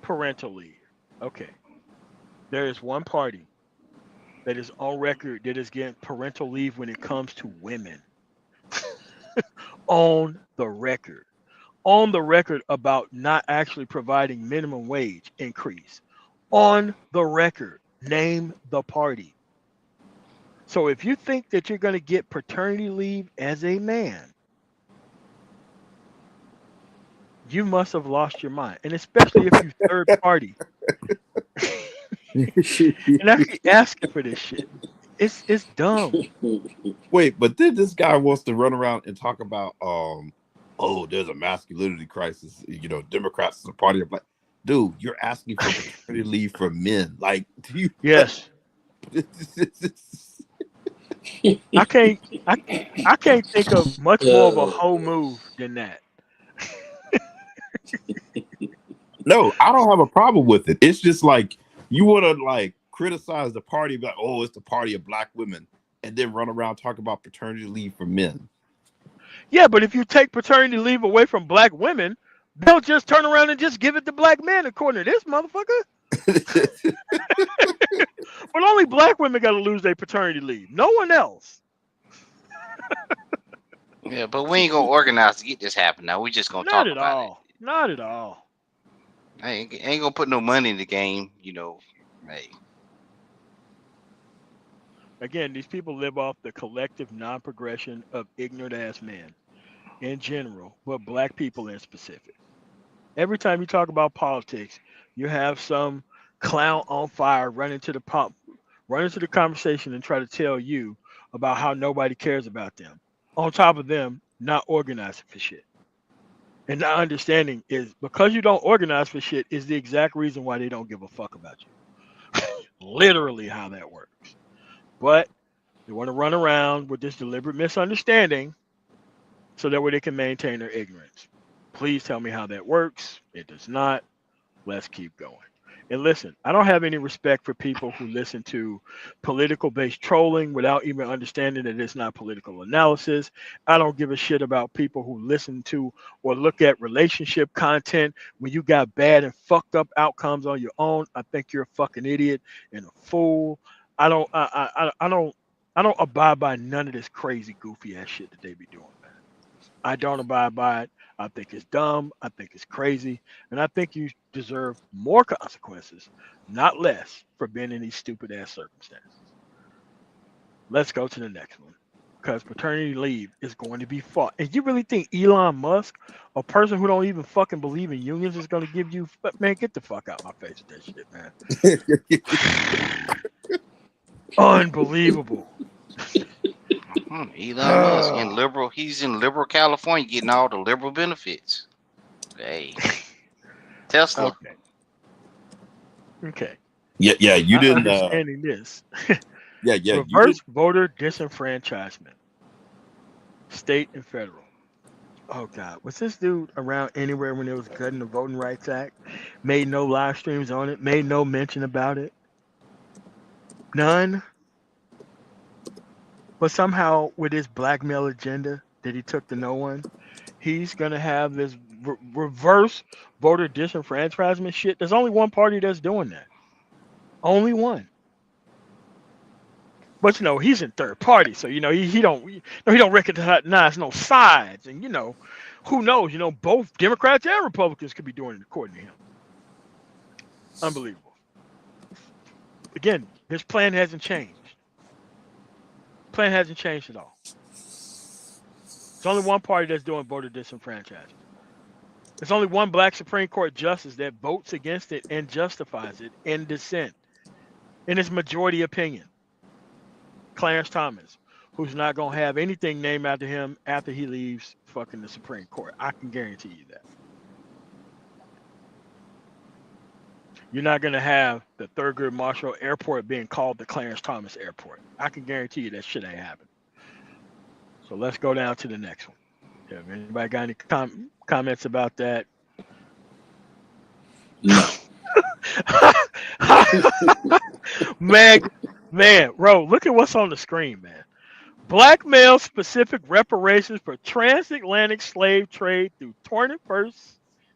Parental leave. Okay. There is one party that is on record that is getting parental leave when it comes to women. On the record. On the record about not actually providing minimum wage increase. On the record. Name the party. So if you think that you're going to get paternity leave as a man, you must have lost your mind. And especially if you third party and actually asking for this shit. It's dumb. Wait, but then this guy wants to run around and talk about oh, there's a masculinity crisis. You know, Democrats are the party of black. Dude, you're asking for paternity leave for men. Like, do you? Yes. I can't I can't think of much more of a whole move than that. No, I don't have a problem with it. It's just like you want to like criticize the party, like, oh, it's the party of black women, and then run around talking about paternity leave for men. Yeah, but if you take paternity leave away from black women, they'll just turn around and just give it to black men, according to this motherfucker. But only black women got to lose their paternity leave. No one else. Yeah, but we ain't gonna organize to get this happen. Now we just gonna Not talk at about it. all. Not at all. I ain't gonna put no money in the game. You know, hey, Again, these people live off the collective non-progression of ignorant ass men in general, but black people in specific. Every time you talk about politics, you have some clown on fire run into the conversation and try to tell you about how nobody cares about them. On top of them not organizing for shit. And not understanding is because you don't organize for shit is the exact reason why they don't give a fuck about you. Literally how that works. But they want to run around with this deliberate misunderstanding so that way they can maintain their ignorance. Please tell me how that works. It does not. Let's keep going. And listen, I don't have any respect for people who listen to political based trolling without even understanding that it's not political analysis. I don't give a shit about people who listen to or look at relationship content when you got bad and fucked up outcomes on your own. I think you're a fucking idiot and a fool. I don't abide by none of this crazy goofy ass shit that they be doing, man. I don't abide by it. I think it's dumb. I think it's crazy. And I think you deserve more consequences, not less, for being in these stupid ass circumstances. Let's go to the next one. Because paternity leave is going to be fought. And you really think Elon Musk, a person who don't even fucking believe in unions, is going to give you, man, get the fuck out my face with that shit, man. Unbelievable. Elon Musk in liberal. He's in liberal California, getting all the liberal benefits. Hey, Tesla. Okay. Yeah. You didn't. Understanding this. Yeah. Reverse voter disenfranchisement, state and federal. Oh God, was this dude around anywhere when it was gutting the Voting Rights Act? Made no live streams on it. Made no mention about it. None. But somehow, with his blackmail agenda that he took to no one, he's gonna have this reverse voter disenfranchisement shit. There's only one party that's doing that. Only one. But you know he's in third party, so you know he don't recognize no sides, and you know who knows? You know both Democrats and Republicans could be doing it according to him. Unbelievable. Again, this plan hasn't changed. Plan hasn't changed at all. There's only one party that's doing voter disenfranchisement. There's only one black Supreme Court justice that votes against it and justifies it in dissent, in its majority opinion. Clarence Thomas, who's not gonna have anything named after him after he leaves fucking the Supreme Court. I can guarantee you that. You're not gonna have the Thurgood Marshall Airport being called the Clarence Thomas Airport. I can guarantee you that shit ain't happening. So let's go down to the next one. Have anybody got any comments about that? No. man, bro, look at what's on the screen, man. Black male specific reparations for transatlantic slave trade through 21st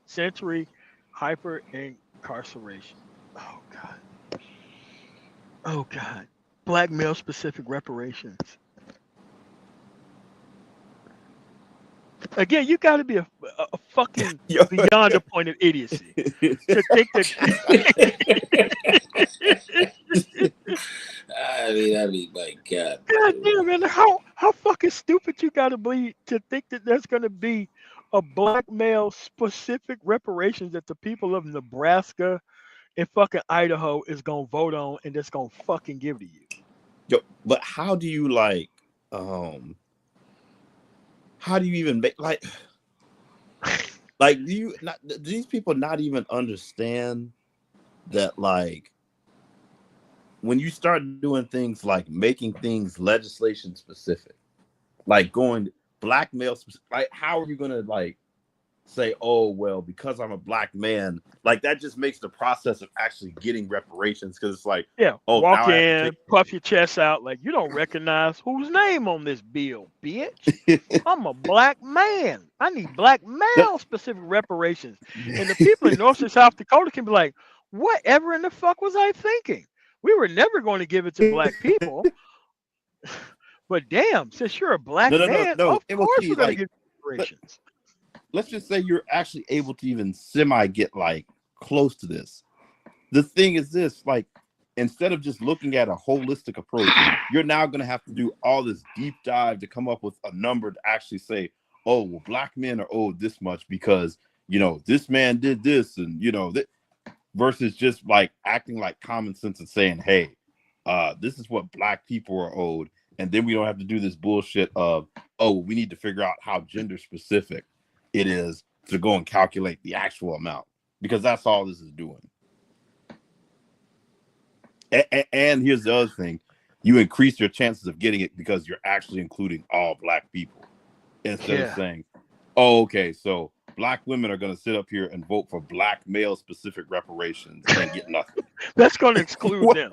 century hyper incarceration. Oh God. Oh God. Black male specific reparations. Again, you got to be a fucking beyond the point of idiocy to think that. I mean, my God. God damn, man, how fucking stupid you got to be to think that there's going to be a black male specific reparations that the people of Nebraska and fucking Idaho is going to vote on and that's going to fucking give to you. Yo, but how do you how do you even make do these people not even understand that when you start doing things like making things legislation specific, like going black male specific, like how are you gonna say, oh well, because I'm a black man, that just makes the process of actually getting reparations, because it's walk in, puff your chest out, you don't recognize whose name on this bill, bitch. I'm a black man. I need black male specific reparations. And the people in North and South Dakota can be like, whatever in the fuck was I thinking? We were never going to give it to black people. But damn, since you're a black man, of course we're going to give reparations. Let's just say you're actually able to even semi get close to this. The thing is this, instead of just looking at a holistic approach, you're now going to have to do all this deep dive to come up with a number to actually say, oh, well, black men are owed this much because, this man did this and, versus just acting like common sense and saying, hey, this is what black people are owed. And then we don't have to do this bullshit of, oh, we need to figure out how gender specific it is to go and calculate the actual amount, because that's all this is doing. And here's the other thing: you increase your chances of getting it because you're actually including all black people instead of saying, oh, okay, so black women are going to sit up here and vote for black male specific reparations and get nothing. That's going to exclude them.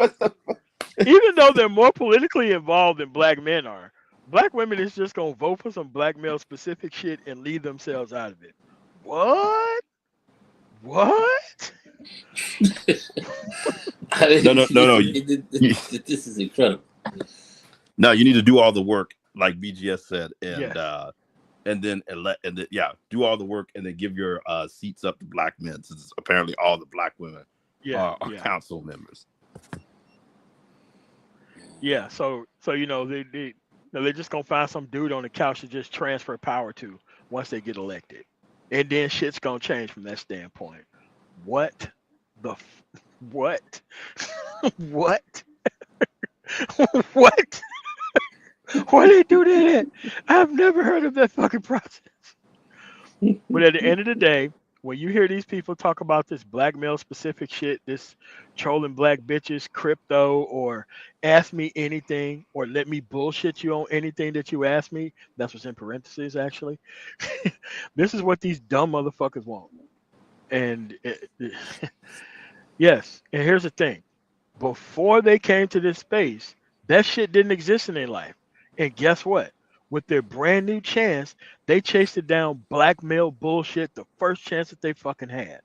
Even though they're more politically involved than black men are, black women is just going to vote for some black male specific shit and leave themselves out of it. What? No. This is incredible. No, you need to do all the work, like BGS said, and then do all the work and then give your seats up to black men, since apparently all the black women are council members. Yeah, so they're just gonna find some dude on the couch to just transfer power to once they get elected, and then shit's gonna change from that standpoint. What? What? Why they do that? I've never heard of that fucking process. But at the end of the day, when you hear these people talk about this black male specific shit, this trolling black bitches, crypto, or ask me anything, or let me bullshit you on anything that you ask me, that's what's in parentheses actually. This is what these dumb motherfuckers want. And yes, and here's the thing. Before they came to this space, that shit didn't exist in their life. And guess what? With their brand new chance, they chased it down black male bullshit the first chance that they fucking had.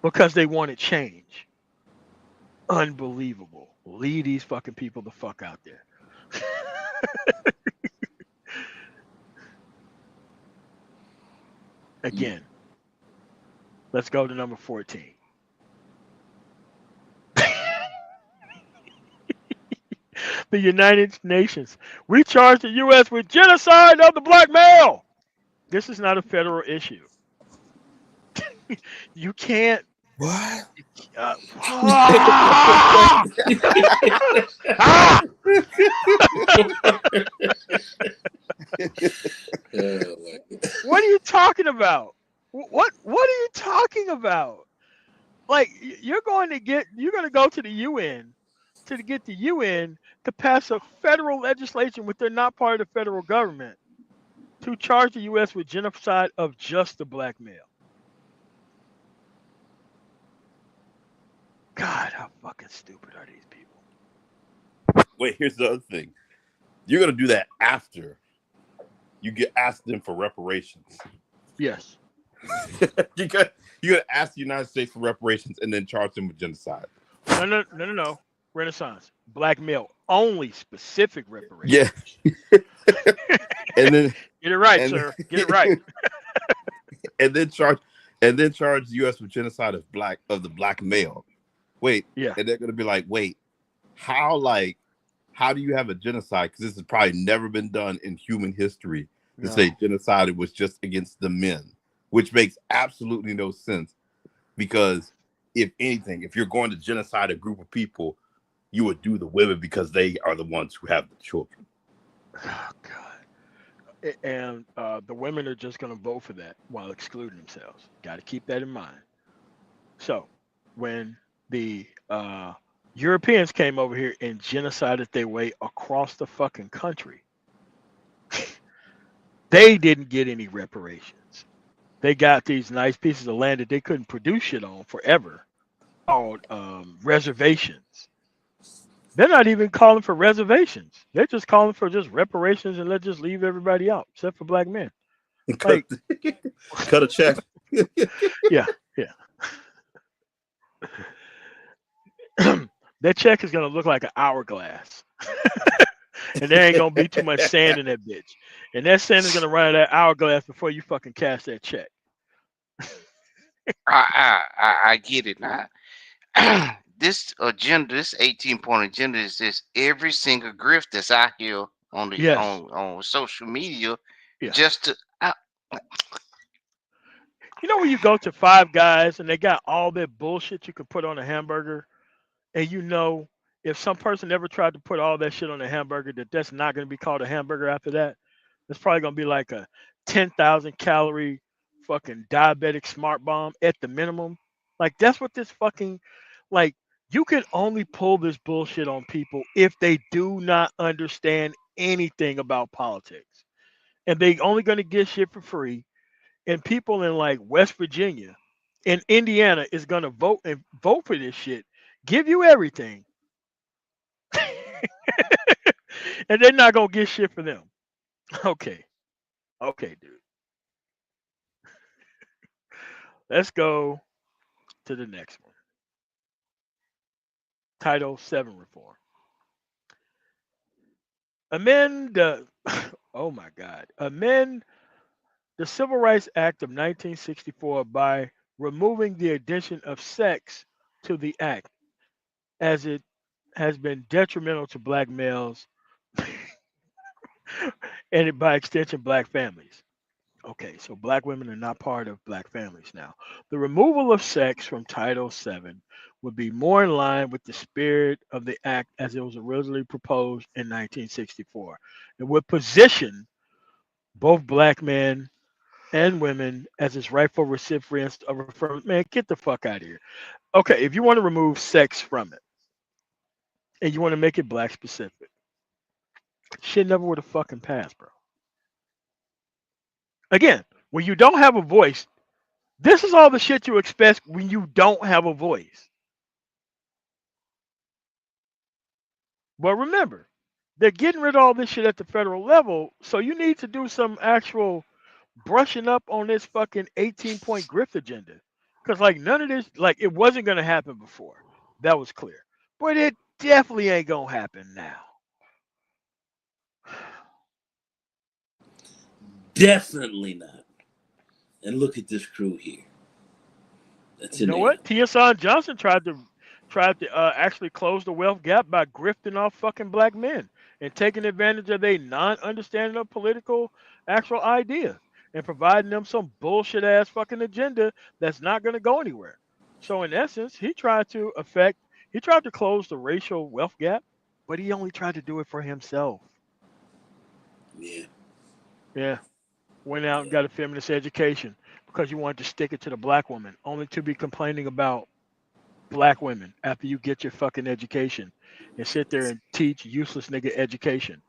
Because they wanted change. Unbelievable. Leave these fucking people the fuck out there. Again, let's go to number 14. The United Nations. We charge the U.S. with genocide of the black male. This is not a federal issue. You can't What? Ah! Ah! What are you talking about? What are you talking about? Like you're going to go to the UN to get the UN to pass a federal legislation when they're not part of the federal government to charge the US with genocide of just the black male. God, how fucking stupid are these people? Wait, here's the other thing. You're gonna do that after you get asked them for reparations. Yes. you're gonna ask the United States for reparations and then charge them with genocide. No. Renaissance. Black male only specific reparations. Yeah. and then Get it right, sir. Get it right. and then charge the US with genocide of the black male. Wait, yeah. And they're gonna be like, wait, how do you have a genocide? Because this has probably never been done in human history to say genocide was just against the men, which makes absolutely no sense. Because if anything, if you're going to genocide a group of people, you would do the women because they are the ones who have the children. Oh God. And the women are just going to vote for that while excluding themselves. Got to keep that in mind. So when the Europeans came over here and genocided their way across the fucking country, they didn't get any reparations. They got these nice pieces of land that they couldn't produce shit on forever, called reservations. They're not even calling for reservations. They're just calling for just reparations and let's just leave everybody out, except for black men. Like, cut a check. yeah. That check is gonna look like an hourglass. And there ain't gonna be too much sand in that bitch. And that sand is gonna run out of that hourglass before you fucking cash that check. I get it now. This agenda, this 18-point agenda, is just every single grift that's out here on the on social media, just to. You know when you go to Five Guys and they got all that bullshit you could put on a hamburger, and you know if some person ever tried to put all that shit on a hamburger, that's not going to be called a hamburger after that. It's probably going to be like a 10,000 calorie fucking diabetic smart bomb at the minimum. Like that's what this fucking, like, you can only pull this bullshit on people if they do not understand anything about politics. And they only going to get shit for free. And people in like West Virginia and Indiana is going to vote for this shit, give you everything. And they're not going to get shit for them. Okay, dude. Let's go to the next one. Title 7 reform. Amend the Civil Rights Act of 1964 by removing the addition of sex to the act, as it has been detrimental to black males and by extension black families. Okay, so black women are not part of black families now. The removal of sex from Title VII would be more in line with the spirit of the act as it was originally proposed in 1964. It would position both black men and women as its rightful recipients of affirmative. Man, get the fuck out of here. Okay, if you want to remove sex from it and you want to make it black specific, shit never would have fucking passed, bro. Again, when you don't have a voice, this is all the shit you expect when you don't have a voice. But remember, they're getting rid of all this shit at the federal level, so you need to do some actual brushing up on this fucking 18-point grift agenda. Because, like, none of this, like, it wasn't going to happen before. That was clear. But it definitely ain't going to happen now. Definitely not. And look at this crew here. That's you know what? T.S. Johnson tried to actually close the wealth gap by grifting off fucking black men and taking advantage of their non-understanding of political actual idea and providing them some bullshit ass fucking agenda that's not going to go anywhere. So in essence, he tried to close the racial wealth gap, but he only tried to do it for himself. Yeah. Yeah. Went out and got a feminist education because you wanted to stick it to the black woman, only to be complaining about black women after you get your fucking education and sit there and teach useless nigga education.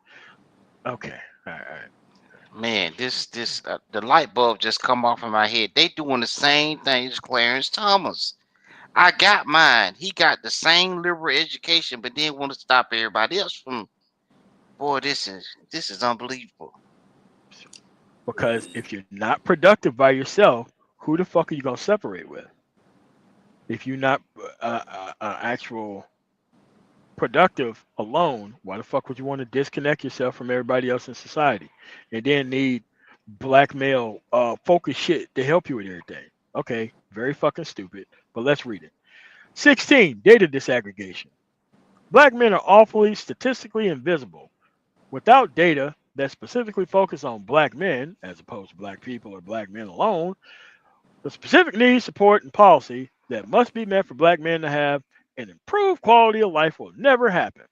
Okay. All right. Man, this the light bulb just come off in my head. They doing the same thing as Clarence Thomas. I got mine. He got the same liberal education, but then want to stop everybody else from. Boy, this is unbelievable. Because if you're not productive by yourself, who the fuck are you gonna separate with? If you're not actual productive alone, why the fuck would you want to disconnect yourself from everybody else in society and then need black male focus shit to help you with everything? Okay, very fucking stupid, but let's read it. 16, data disaggregation. Black men are awfully statistically invisible. Without data that specifically focus on black men, as opposed to black people or black men alone, the specific needs, support, and policy that must be met for black men to have an improved quality of life will never happen.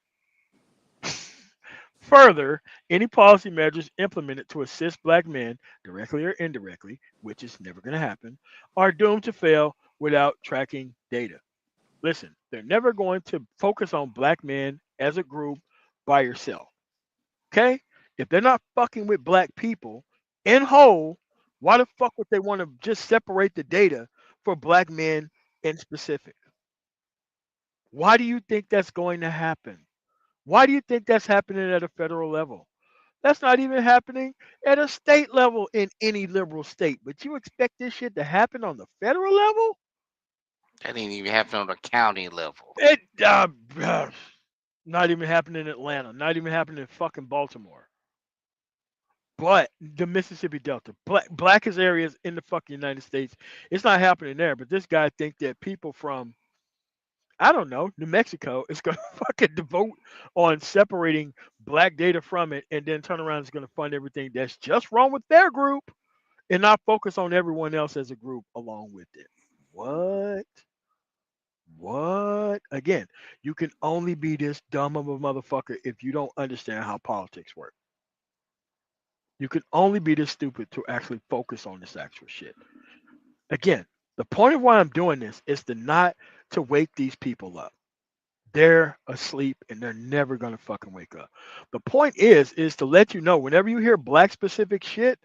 Further, any policy measures implemented to assist black men, directly or indirectly, which is never going to happen, are doomed to fail without tracking data. Listen, they're never going to focus on black men as a group by yourself. Okay? If they're not fucking with black people in whole, why the fuck would they want to just separate the data for black men in specific? Why do you think that's going to happen? Why do you think that's happening at a federal level? That's not even happening at a state level in any liberal state. But you expect this shit to happen on the federal level? That ain't even happening on the county level. It not even happening in Atlanta. Not even happening in fucking Baltimore. But the Mississippi Delta, blackest areas in the fucking United States, it's not happening there. But this guy think that people from I don't know New Mexico is going to fucking devote on separating black data from it, and then turn around and is going to fund everything that's just wrong with their group, and not focus on everyone else as a group along with it. What? What? Again, you can only be this dumb of a motherfucker if you don't understand how politics work. You can only be this stupid to actually focus on this actual shit. Again, the point of why I'm doing this is to wake these people up. They're asleep and they're never gonna fucking wake up. The point is to let you know whenever you hear black specific shit,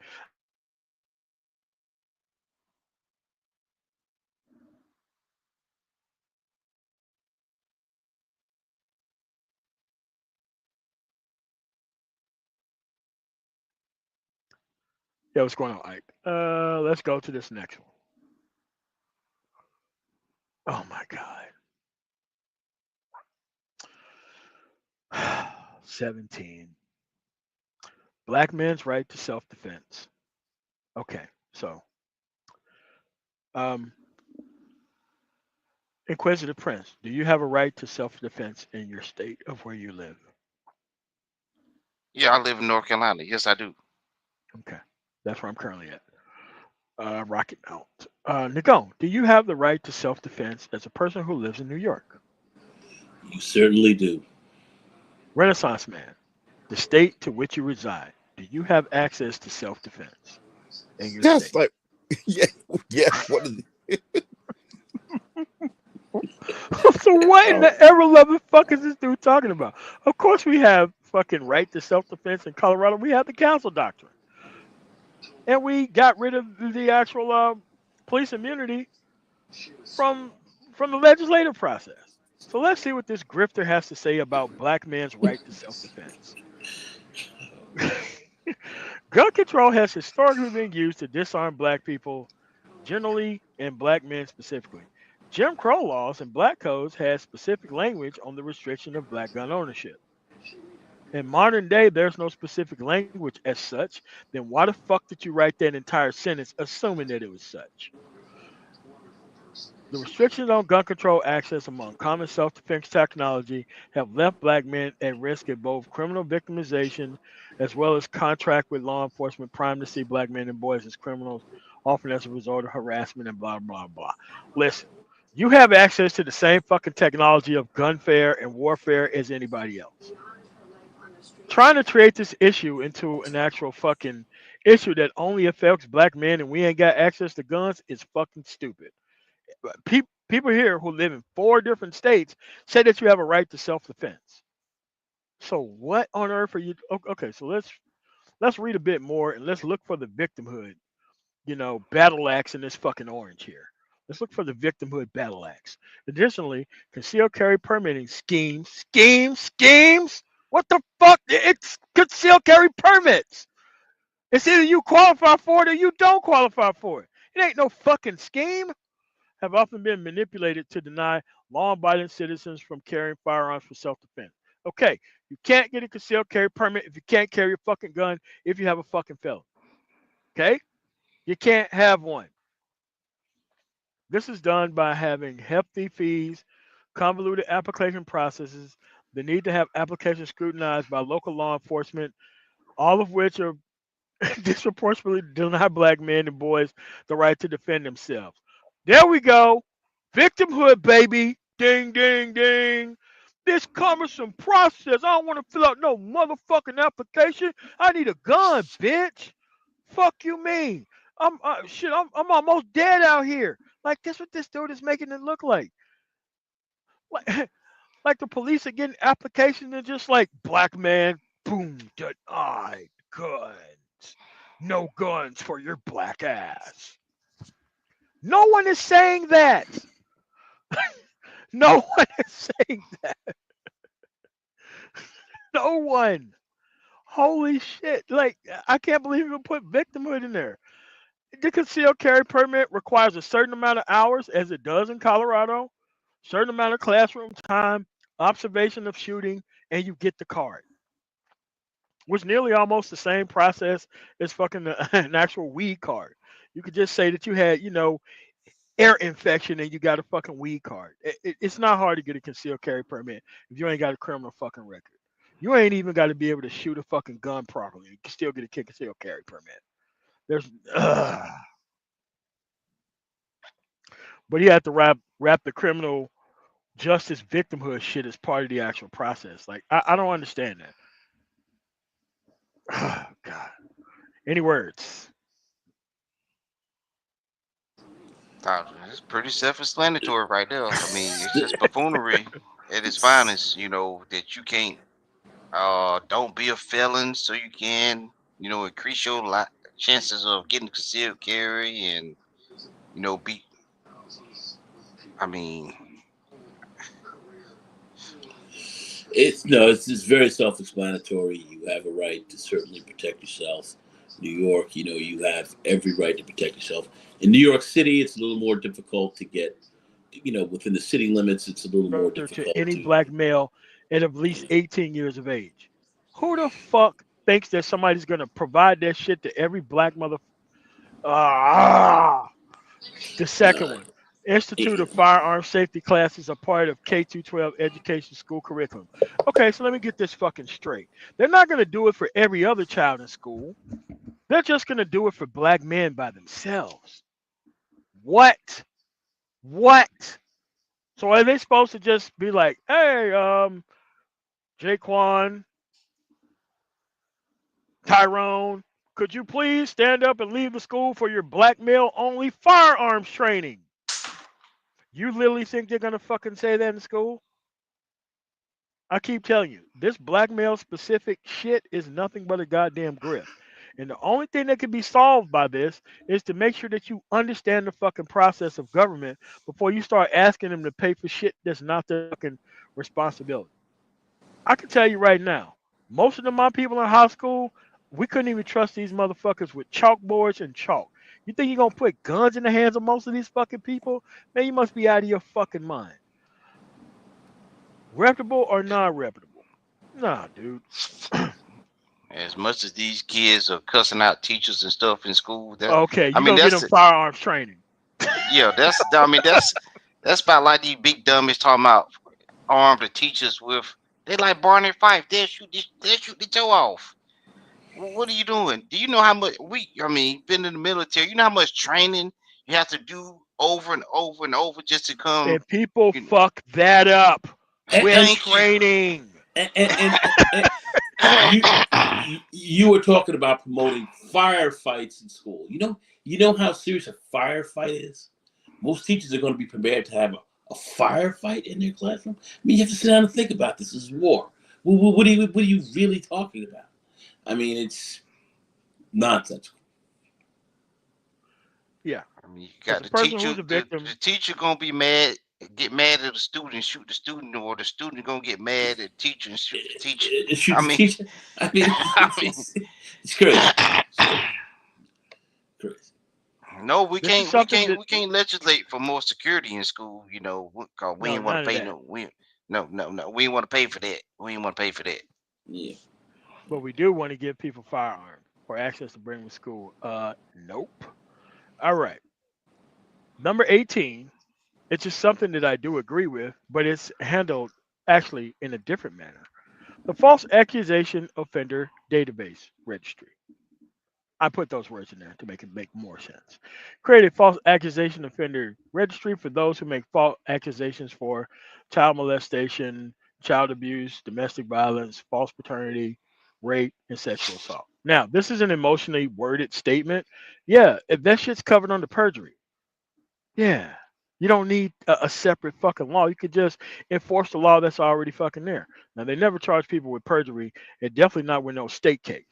yeah, what's going on, Ike? Let's go to this next one. Oh my god. 17. Black men's right to self-defense. Okay, so um Inquisitive Prince, do you have a right to self-defense in your state of where you live? Yeah, I live in North Carolina. Yes, I do. Okay, that's where I'm currently at. Rocket Mount. Nicole, do you have the right to self-defense as a person who lives in New York? You certainly do. Renaissance Man, the state to which you reside, do you have access to self-defense in your That's state? like, yeah, yeah. What is So what in the ever loving fuck is this dude talking about? Of course we have fucking right to self-defense in Colorado. We have the council doctrine. And we got rid of the actual police immunity from the legislative process. So let's see what this grifter has to say about black men's right to self-defense. Gun control has historically been used to disarm black people generally and black men specifically. Jim Crow laws and black codes had specific language on the restriction of black gun ownership. In modern day, there's no specific language as such. Then why the fuck did you write that entire sentence assuming that it was such? The restrictions on gun control access among common self-defense technology have left black men at risk of both criminal victimization as well as contract with law enforcement primed to see black men and boys as criminals, often as a result of harassment and blah, blah, blah. Listen, You have access to the same fucking technology of gunfare and warfare as anybody else. Trying to create this issue into an actual fucking issue that only affects black men and we ain't got access to guns is fucking stupid. People here who live in 4 different states say that you have a right to self-defense. So what on earth are you? Okay, so let's read a bit more and let's look for the victimhood. Battle axe in this fucking orange here. Let's look for the victimhood battle axe. Additionally, concealed carry permitting schemes. What the fuck? It's concealed carry permits. It's either you qualify for it or you don't qualify for it. It ain't no fucking scheme. Have often been manipulated to deny law-abiding citizens from carrying firearms for self-defense. Okay, you can't get a concealed carry permit if you can't carry a fucking gun if you have a fucking felony. Okay? You can't have one. This is done by having hefty fees, convoluted application processes, the need to have applications scrutinized by local law enforcement, all of which are disproportionately deny black men and boys the right to defend themselves. There we go. Victimhood, baby. Ding, ding, ding. This cumbersome process. I don't want to fill out no motherfucking application. I need a gun, bitch. Fuck you mean? I'm almost dead out here. Like that's what this dude is making it look like. Like, like the police are getting applications and just like black man, boom, denied guns. No guns for your black ass. No one is saying that. No one is saying that. No one. Holy shit. Like, I can't believe you put victimhood in there. The concealed carry permit requires a certain amount of hours, as it does in Colorado, certain amount of classroom time, observation of shooting, and you get the card. Which nearly almost the same process as fucking an actual weed card. You could just say that you had, air infection and you got a fucking weed card. It's not hard to get a concealed carry permit if you ain't got a criminal fucking record. You ain't even got to be able to shoot a fucking gun properly. You can still get a concealed carry permit. But you have to wrap the criminal justice victimhood shit as part of the actual process. Like I don't understand that. God. Any words? It's pretty self-explanatory right there. I mean, it's just buffoonery at its finest. That you can't don't be a felon so you can increase your chances of getting concealed carry and be. I mean, It's just very self-explanatory. You have a right to certainly protect yourself. New York, you have every right to protect yourself. In New York City, it's a little more difficult to get, within the city limits, it's a little more difficult to any to. black male at least 18 years of age. Who the fuck thinks that somebody's gonna provide that shit to every black mother? The second one. Institute of Firearm Safety classes are part of K-12 education school curriculum. Okay, so let me get this fucking straight. They're not going to do it for every other child in school. They're just going to do it for black men by themselves. What? So are they supposed to just be like, hey, Jaquan, Tyrone, could you please stand up and leave the school for your black male only firearms training? You literally think they're gonna fucking say that in school? I keep telling you, this black male specific shit is nothing but a goddamn grift. And the only thing that can be solved by this is to make sure that you understand the fucking process of government before you start asking them to pay for shit that's not their fucking responsibility. I can tell you right now, most of my people in high school, we couldn't even trust these motherfuckers with chalkboards and chalk. You think you're gonna put guns in the hands of most of these fucking people? Man, you must be out of your fucking mind. Reputable or non-reputable? Nah, dude. as much as these kids are cussing out teachers and stuff in school, Okay, I you mean gonna get them firearms training. that's about like these big dummies talking about armed the teachers with. They like Barney Fife. They'll shoot the toe off. What are you doing? Do you know how much been in the military? You know how much training you have to do over and over and over just to come. And people You know, fuck that up with And thank you. training. and you were talking about promoting firefights in school. You know how serious a firefight is. Most teachers are going to be prepared to have a firefight in their classroom. I mean, you have to sit down and think about this. This is war. What are you really talking about? I mean, it's nonsense. Yeah. I mean, you Because got the the person teacher. who's a The victim, teacher gonna be mad, get mad at the student, and shoot the student, or the student gonna get mad at the teacher and shoot the teacher. Shoot I the mean, teacher. I mean, I mean, it's crazy. Crazy. no, we this is can't. We something can't. that We can't legislate for more security in school. You know, cause we no, ain't want none to of pay that. no. No. We ain't want to pay for that. We ain't want to pay for that. Yeah. But we do want to give people firearms or access to bring them to school. Nope. All right. Number 18. It's just something that I do agree with, but it's handled actually in a different manner. The False Accusation Offender Database Registry. I put those words in there to make it make more sense. Create a false accusation offender registry for those who make false accusations for child molestation, child abuse, domestic violence, false paternity, rape, and sexual assault. Now, this is an emotionally worded statement. Yeah, if that shit's covered under perjury, yeah. You don't need a separate fucking law. You could just enforce the law that's already fucking there. Now, they never charge people with perjury, and definitely not with no state case.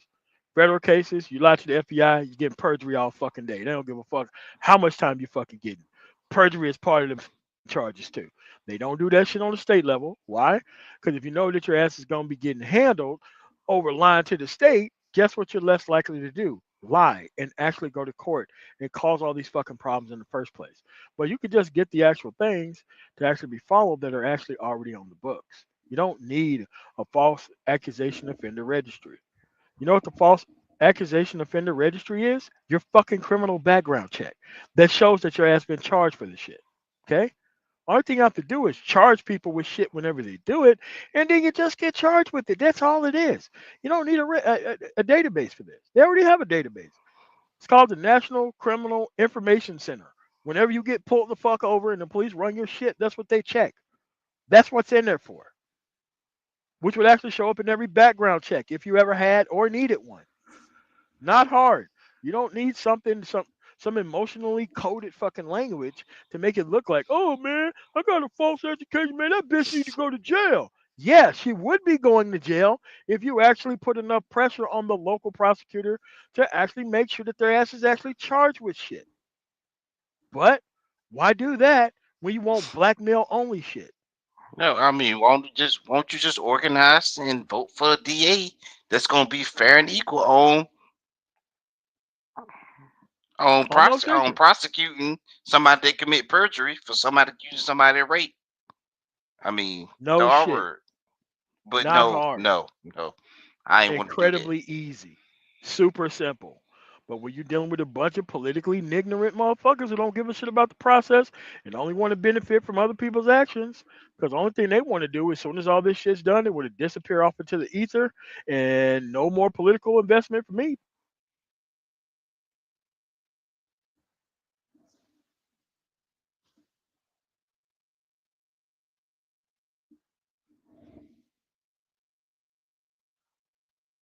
Federal cases, you lie to the FBI, you get perjury all fucking day. They don't give a fuck how much time you fucking getting. Perjury is part of the charges too. They don't do that shit on the state level. Why? Because if you know that your ass is gonna be getting handled over lying to the state, guess what you're less likely to do? Lie and actually go to court and cause all these fucking problems in the first place. But you could just get the actual things to actually be followed that are actually already on the books. You don't need a false accusation offender registry. You know what the false accusation offender registry is? Your fucking criminal background check that shows that your ass been charged for the shit. Okay? Only thing you have to do is charge people with shit whenever they do it, and then you just get charged with it. That's all it is. You don't need a database for this. They already have a database. It's called the National Criminal Information Center. Whenever you get pulled the fuck over and the police run your shit, that's what they check. That's what's in there for, which would actually show up in every background check if you ever had or needed one. Not hard. You don't need some emotionally coded fucking language to make it look like, oh man, I got a false education, man. That bitch need to go to jail. Yeah, she would be going to jail if you actually put enough pressure on the local prosecutor to actually make sure that their ass is actually charged with shit. But why do that when you want blackmail only shit? No, I mean, won't you just organize and vote for a DA that's gonna be fair and equal Almost on certainly. prosecuting somebody that commit perjury for somebody accusing somebody of rape. I mean, the No R shit. word. But Not hard. no. I ain't want to do that. Incredibly easy, super simple. But when you're dealing with a bunch of politically ignorant motherfuckers who don't give a shit about the process and only want to benefit from other people's actions, because the only thing they want to do as soon as all this shit's done, they want to disappear off into the ether and no more political investment for me.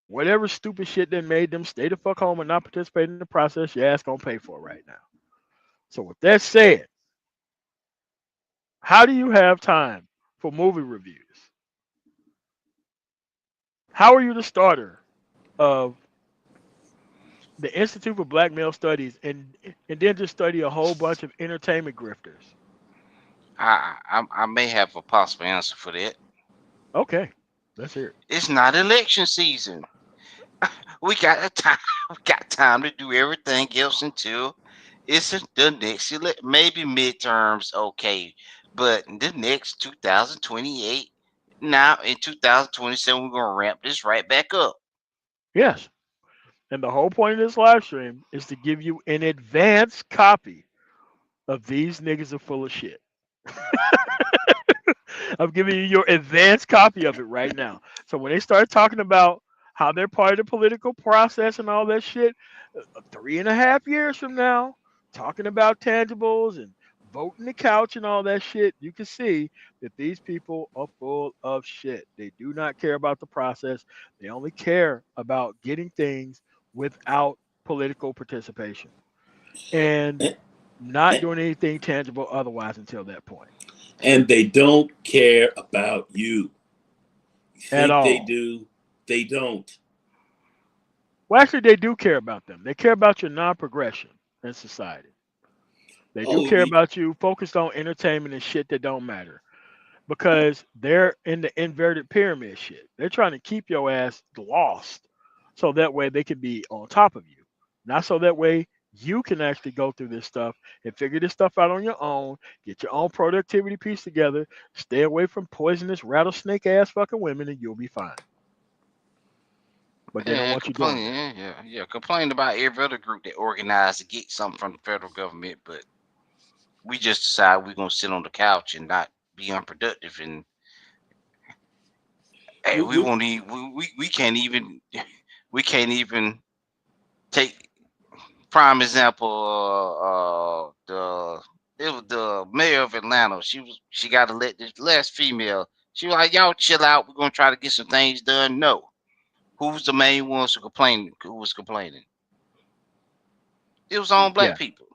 Whatever stupid shit that made them stay the fuck home and not participate in the process, your ass gonna pay for it right now. So with that said, how do you have time for movie reviews? How are you the starter of the Institute for Black Male Studies and then just study a whole bunch of entertainment grifters? I may have a possible answer for that. Okay, let's hear it. It's not election season. We got a time. We got time to do everything else until the next maybe midterms. Okay, but in the next 2028. Now in 2027, we're gonna ramp this right back up. Yes. And the whole point of this live stream is to give you an advance copy of these niggas are full of shit. I'm giving you your advanced copy of it right now. So when they start talking about how they're part of the political process and all that shit, 3.5 years from now, talking about tangibles and voting the couch and all that shit, you can see that these people are full of shit. They do not care about the process. They only care about getting things without political participation and not doing anything tangible otherwise until that point. And they don't care about you. You At think they all. do, they don't. Well, actually, they do care about them. They care about your non progression in society. They do Oh, care about you focused on entertainment and shit that don't matter because they're in the inverted pyramid shit. They're trying to keep your ass lost so that way they can be on top of you. Not so that way you can actually go through this stuff and figure this stuff out on your own, get your own productivity piece together, stay away from poisonous rattlesnake ass fucking women, and you'll be fine. But they don't Yeah, want you doing complaining. that. Yeah. Complaining about every other group that organized to get something from the federal government, but we just decide we're gonna sit on the couch and not be unproductive. And hey, we We, won't even. We can't even. We can't even take prime example. The it was the mayor of Atlanta. She got elected. Last female. She was like, "Y'all chill out. We're gonna try to get some things done." No, who's the main ones who complain? Who was complaining? It was on black Yeah. people.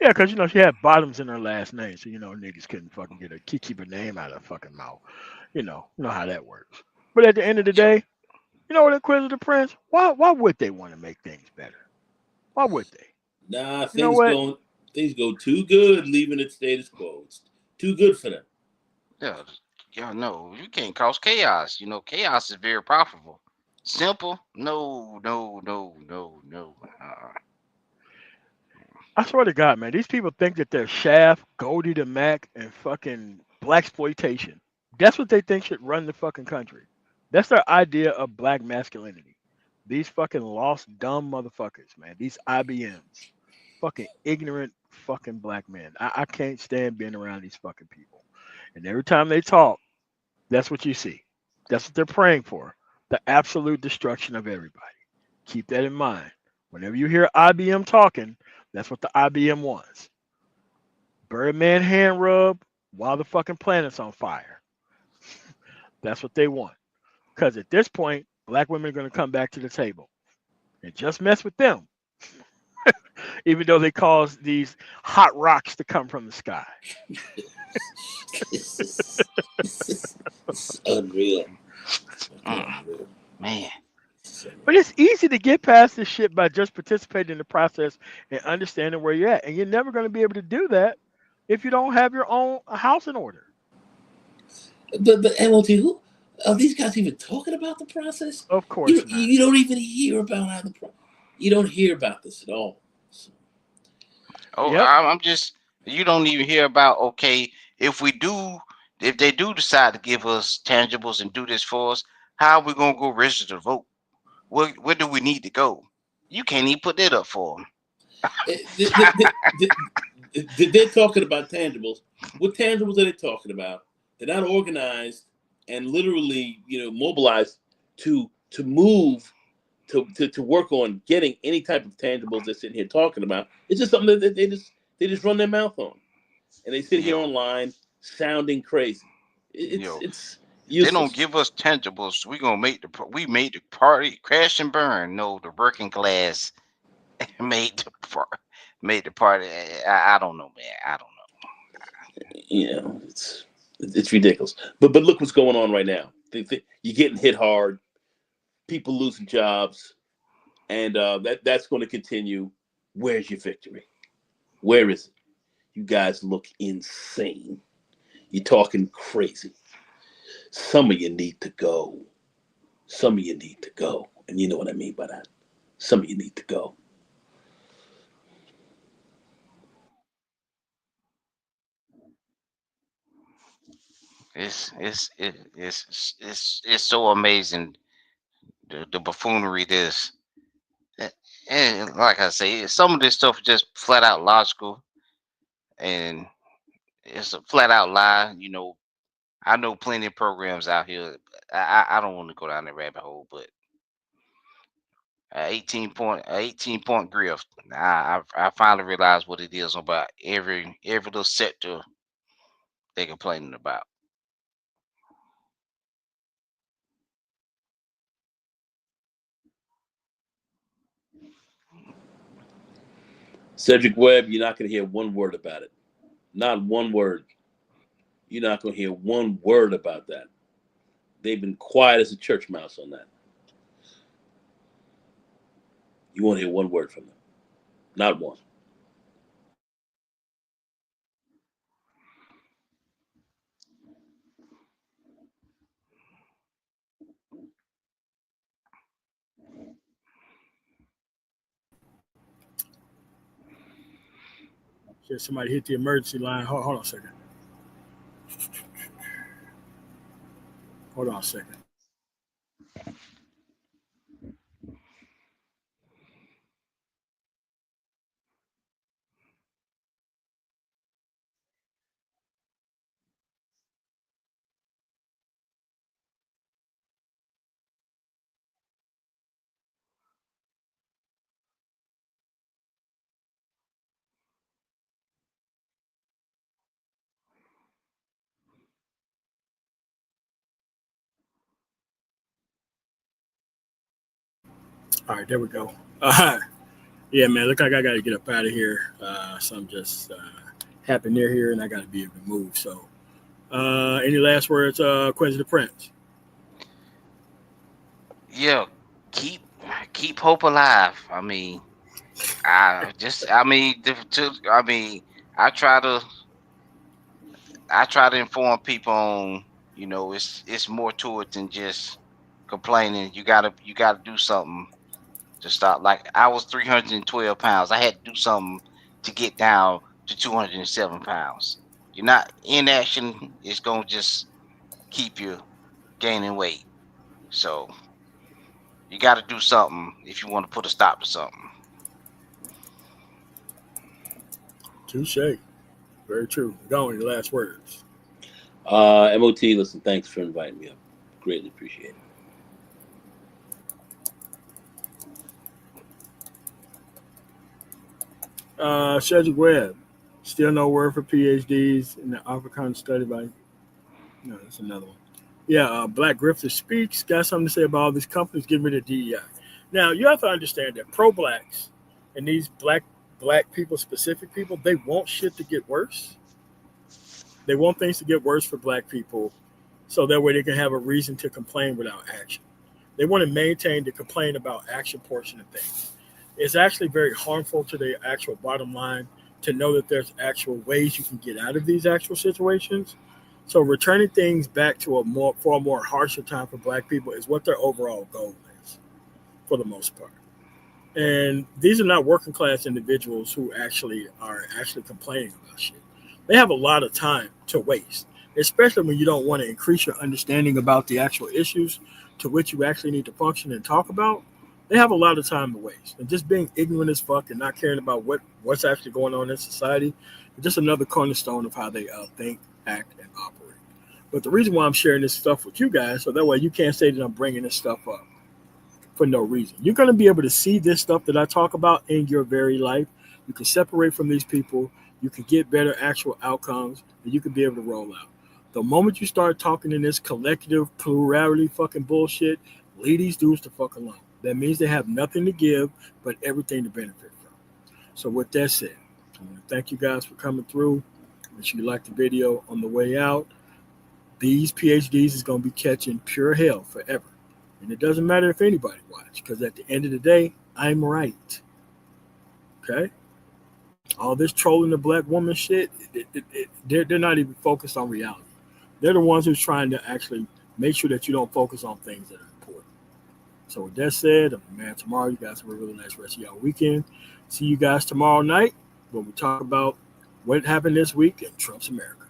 Yeah, because she had bottoms in her last name, so niggas couldn't fucking get her keep her name out of her fucking mouth. You know how that works. But at the end of the Yep. day, you know what, Inquisitor Prince? Why would they want to make things better? Why would they? nah, You know what? things go too good, leaving it status quo. It's too good for them. Yeah. Yeah. No, you can't cause chaos. Chaos is very profitable. Simple? No, no, no, no, no. I swear to God, man, these people think that they're Shaft, Goldie the Mac, and fucking black exploitation. That's what they think should run the fucking country. That's their idea of black masculinity. These fucking lost, dumb motherfuckers, man. These IBMs. Fucking ignorant fucking black men. I can't stand being around these fucking people. And every time they talk, that's what you see. That's what they're praying for. The absolute destruction of everybody. Keep that in mind. Whenever you hear IBM talking, that's what the IBM wants. Birdman hand rub while the fucking planet's on fire. That's what they want. Because at this point, black women are going to come back to the table and just mess with them, even though they cause these hot rocks to come from the sky. It's unreal. Mm, man. But it's easy to get past this shit by just participating in the process and understanding where you're at. And you're never going to be able to do that if you don't have your own house in order. But MOT, who are these guys even talking about the process? Of course not. You don't even hear about how you don't hear about this at all. So, Oh, Yep. I'm just. You don't even hear about. Okay, if they do decide to give us tangibles and do this for us, how are we gonna go register to vote? Where do we need to go? You can't even put that up for them. they're talking about tangibles. What tangibles are they talking about? They're not organized and literally, mobilized to move to work on getting any type of tangibles they're sitting here talking about. It's just something that they just run their mouth on, and they sit here Yo, online sounding crazy. yo, It's they don't useless. give us tangibles. We made the party crash and burn. No, the working class made made the party. I don't know, man. I don't know. It's ridiculous. But look what's going on right now. You're getting hit hard. People losing jobs, and that's going to continue. Where's your victory? Where is it? You guys look insane. You're talking crazy. Some of you need to go. Some of you need to go. And you know what I mean by that. Some of you need to go. It's so amazing the buffoonery this. And like I say, some of this stuff is just flat out logical, and it's a flat out lie. I know plenty of programs out here. I don't want to go down that rabbit hole, but 18 point grift. I finally realized what it is about every little sector they're complaining about. Cedric Webb, you're not going to hear one word about it. Not one word. You're not going to hear one word about that. They've been quiet as a church mouse on that. You won't hear one word from them. Not one. Just somebody hit the emergency line. Hold on a second. Hold on a second. All right, there we go. Yeah, man, look like I got to get up out of here. Something just happened near here, and I got to be able to move. So, any last words, Quincy the Prince? Yeah, keep hope alive. I mean, I I try to inform people on, it's more to it than just complaining. You gotta do something to stop. Like, I was 312 pounds. I had to do something to get down to 207 pounds. You're not inaction is gonna just keep you gaining weight. So you got to do something if you want to put a stop to something. Touche. Very true. Go on, your last words. MOT, listen, thanks for inviting me up. Greatly appreciate it. Cedric Webb. Still no word for PhDs in the African study by. No, that's another one. Yeah, Black Grifter Speaks. Got something to say about all these companies getting rid of DEI. Now, you have to understand that pro-blacks and these black people, specific people, they want shit to get worse. They want things to get worse for black people so that way they can have a reason to complain without action. They want to maintain the complain about action portion of things. It's actually very harmful to the actual bottom line to know that there's actual ways you can get out of these actual situations. So returning things back to a more harsher time for black people is what their overall goal is, for the most part. And these are not working class individuals who actually are complaining about shit. They have a lot of time to waste, especially when you don't want to increase your understanding about the actual issues to which you actually need to function and talk about. They have a lot of time to waste. And just being ignorant as fuck and not caring about what's actually going on in society is just another cornerstone of how they think, act, and operate. But the reason why I'm sharing this stuff with you guys, so that way you can't say that I'm bringing this stuff up for no reason. You're going to be able to see this stuff that I talk about in your very life. You can separate from these people. You can get better actual outcomes, and you can be able to roll out. The moment you start talking in this collective plurality fucking bullshit, leave these dudes the fuck alone. That means they have nothing to give, but everything to benefit from. So with that said, I want to thank you guys for coming through. Make sure you like the video on the way out. These PhDs is going to be catching pure hell forever. And it doesn't matter if anybody watch, because at the end of the day, I'm right. Okay? All this trolling the black woman shit, they're not even focused on reality. They're the ones who's trying to actually make sure that you don't focus on things that are important. So with that said, I'm the man tomorrow. You guys have a really nice rest of y'all weekend. See you guys tomorrow night when we talk about what happened this week in Trump's America.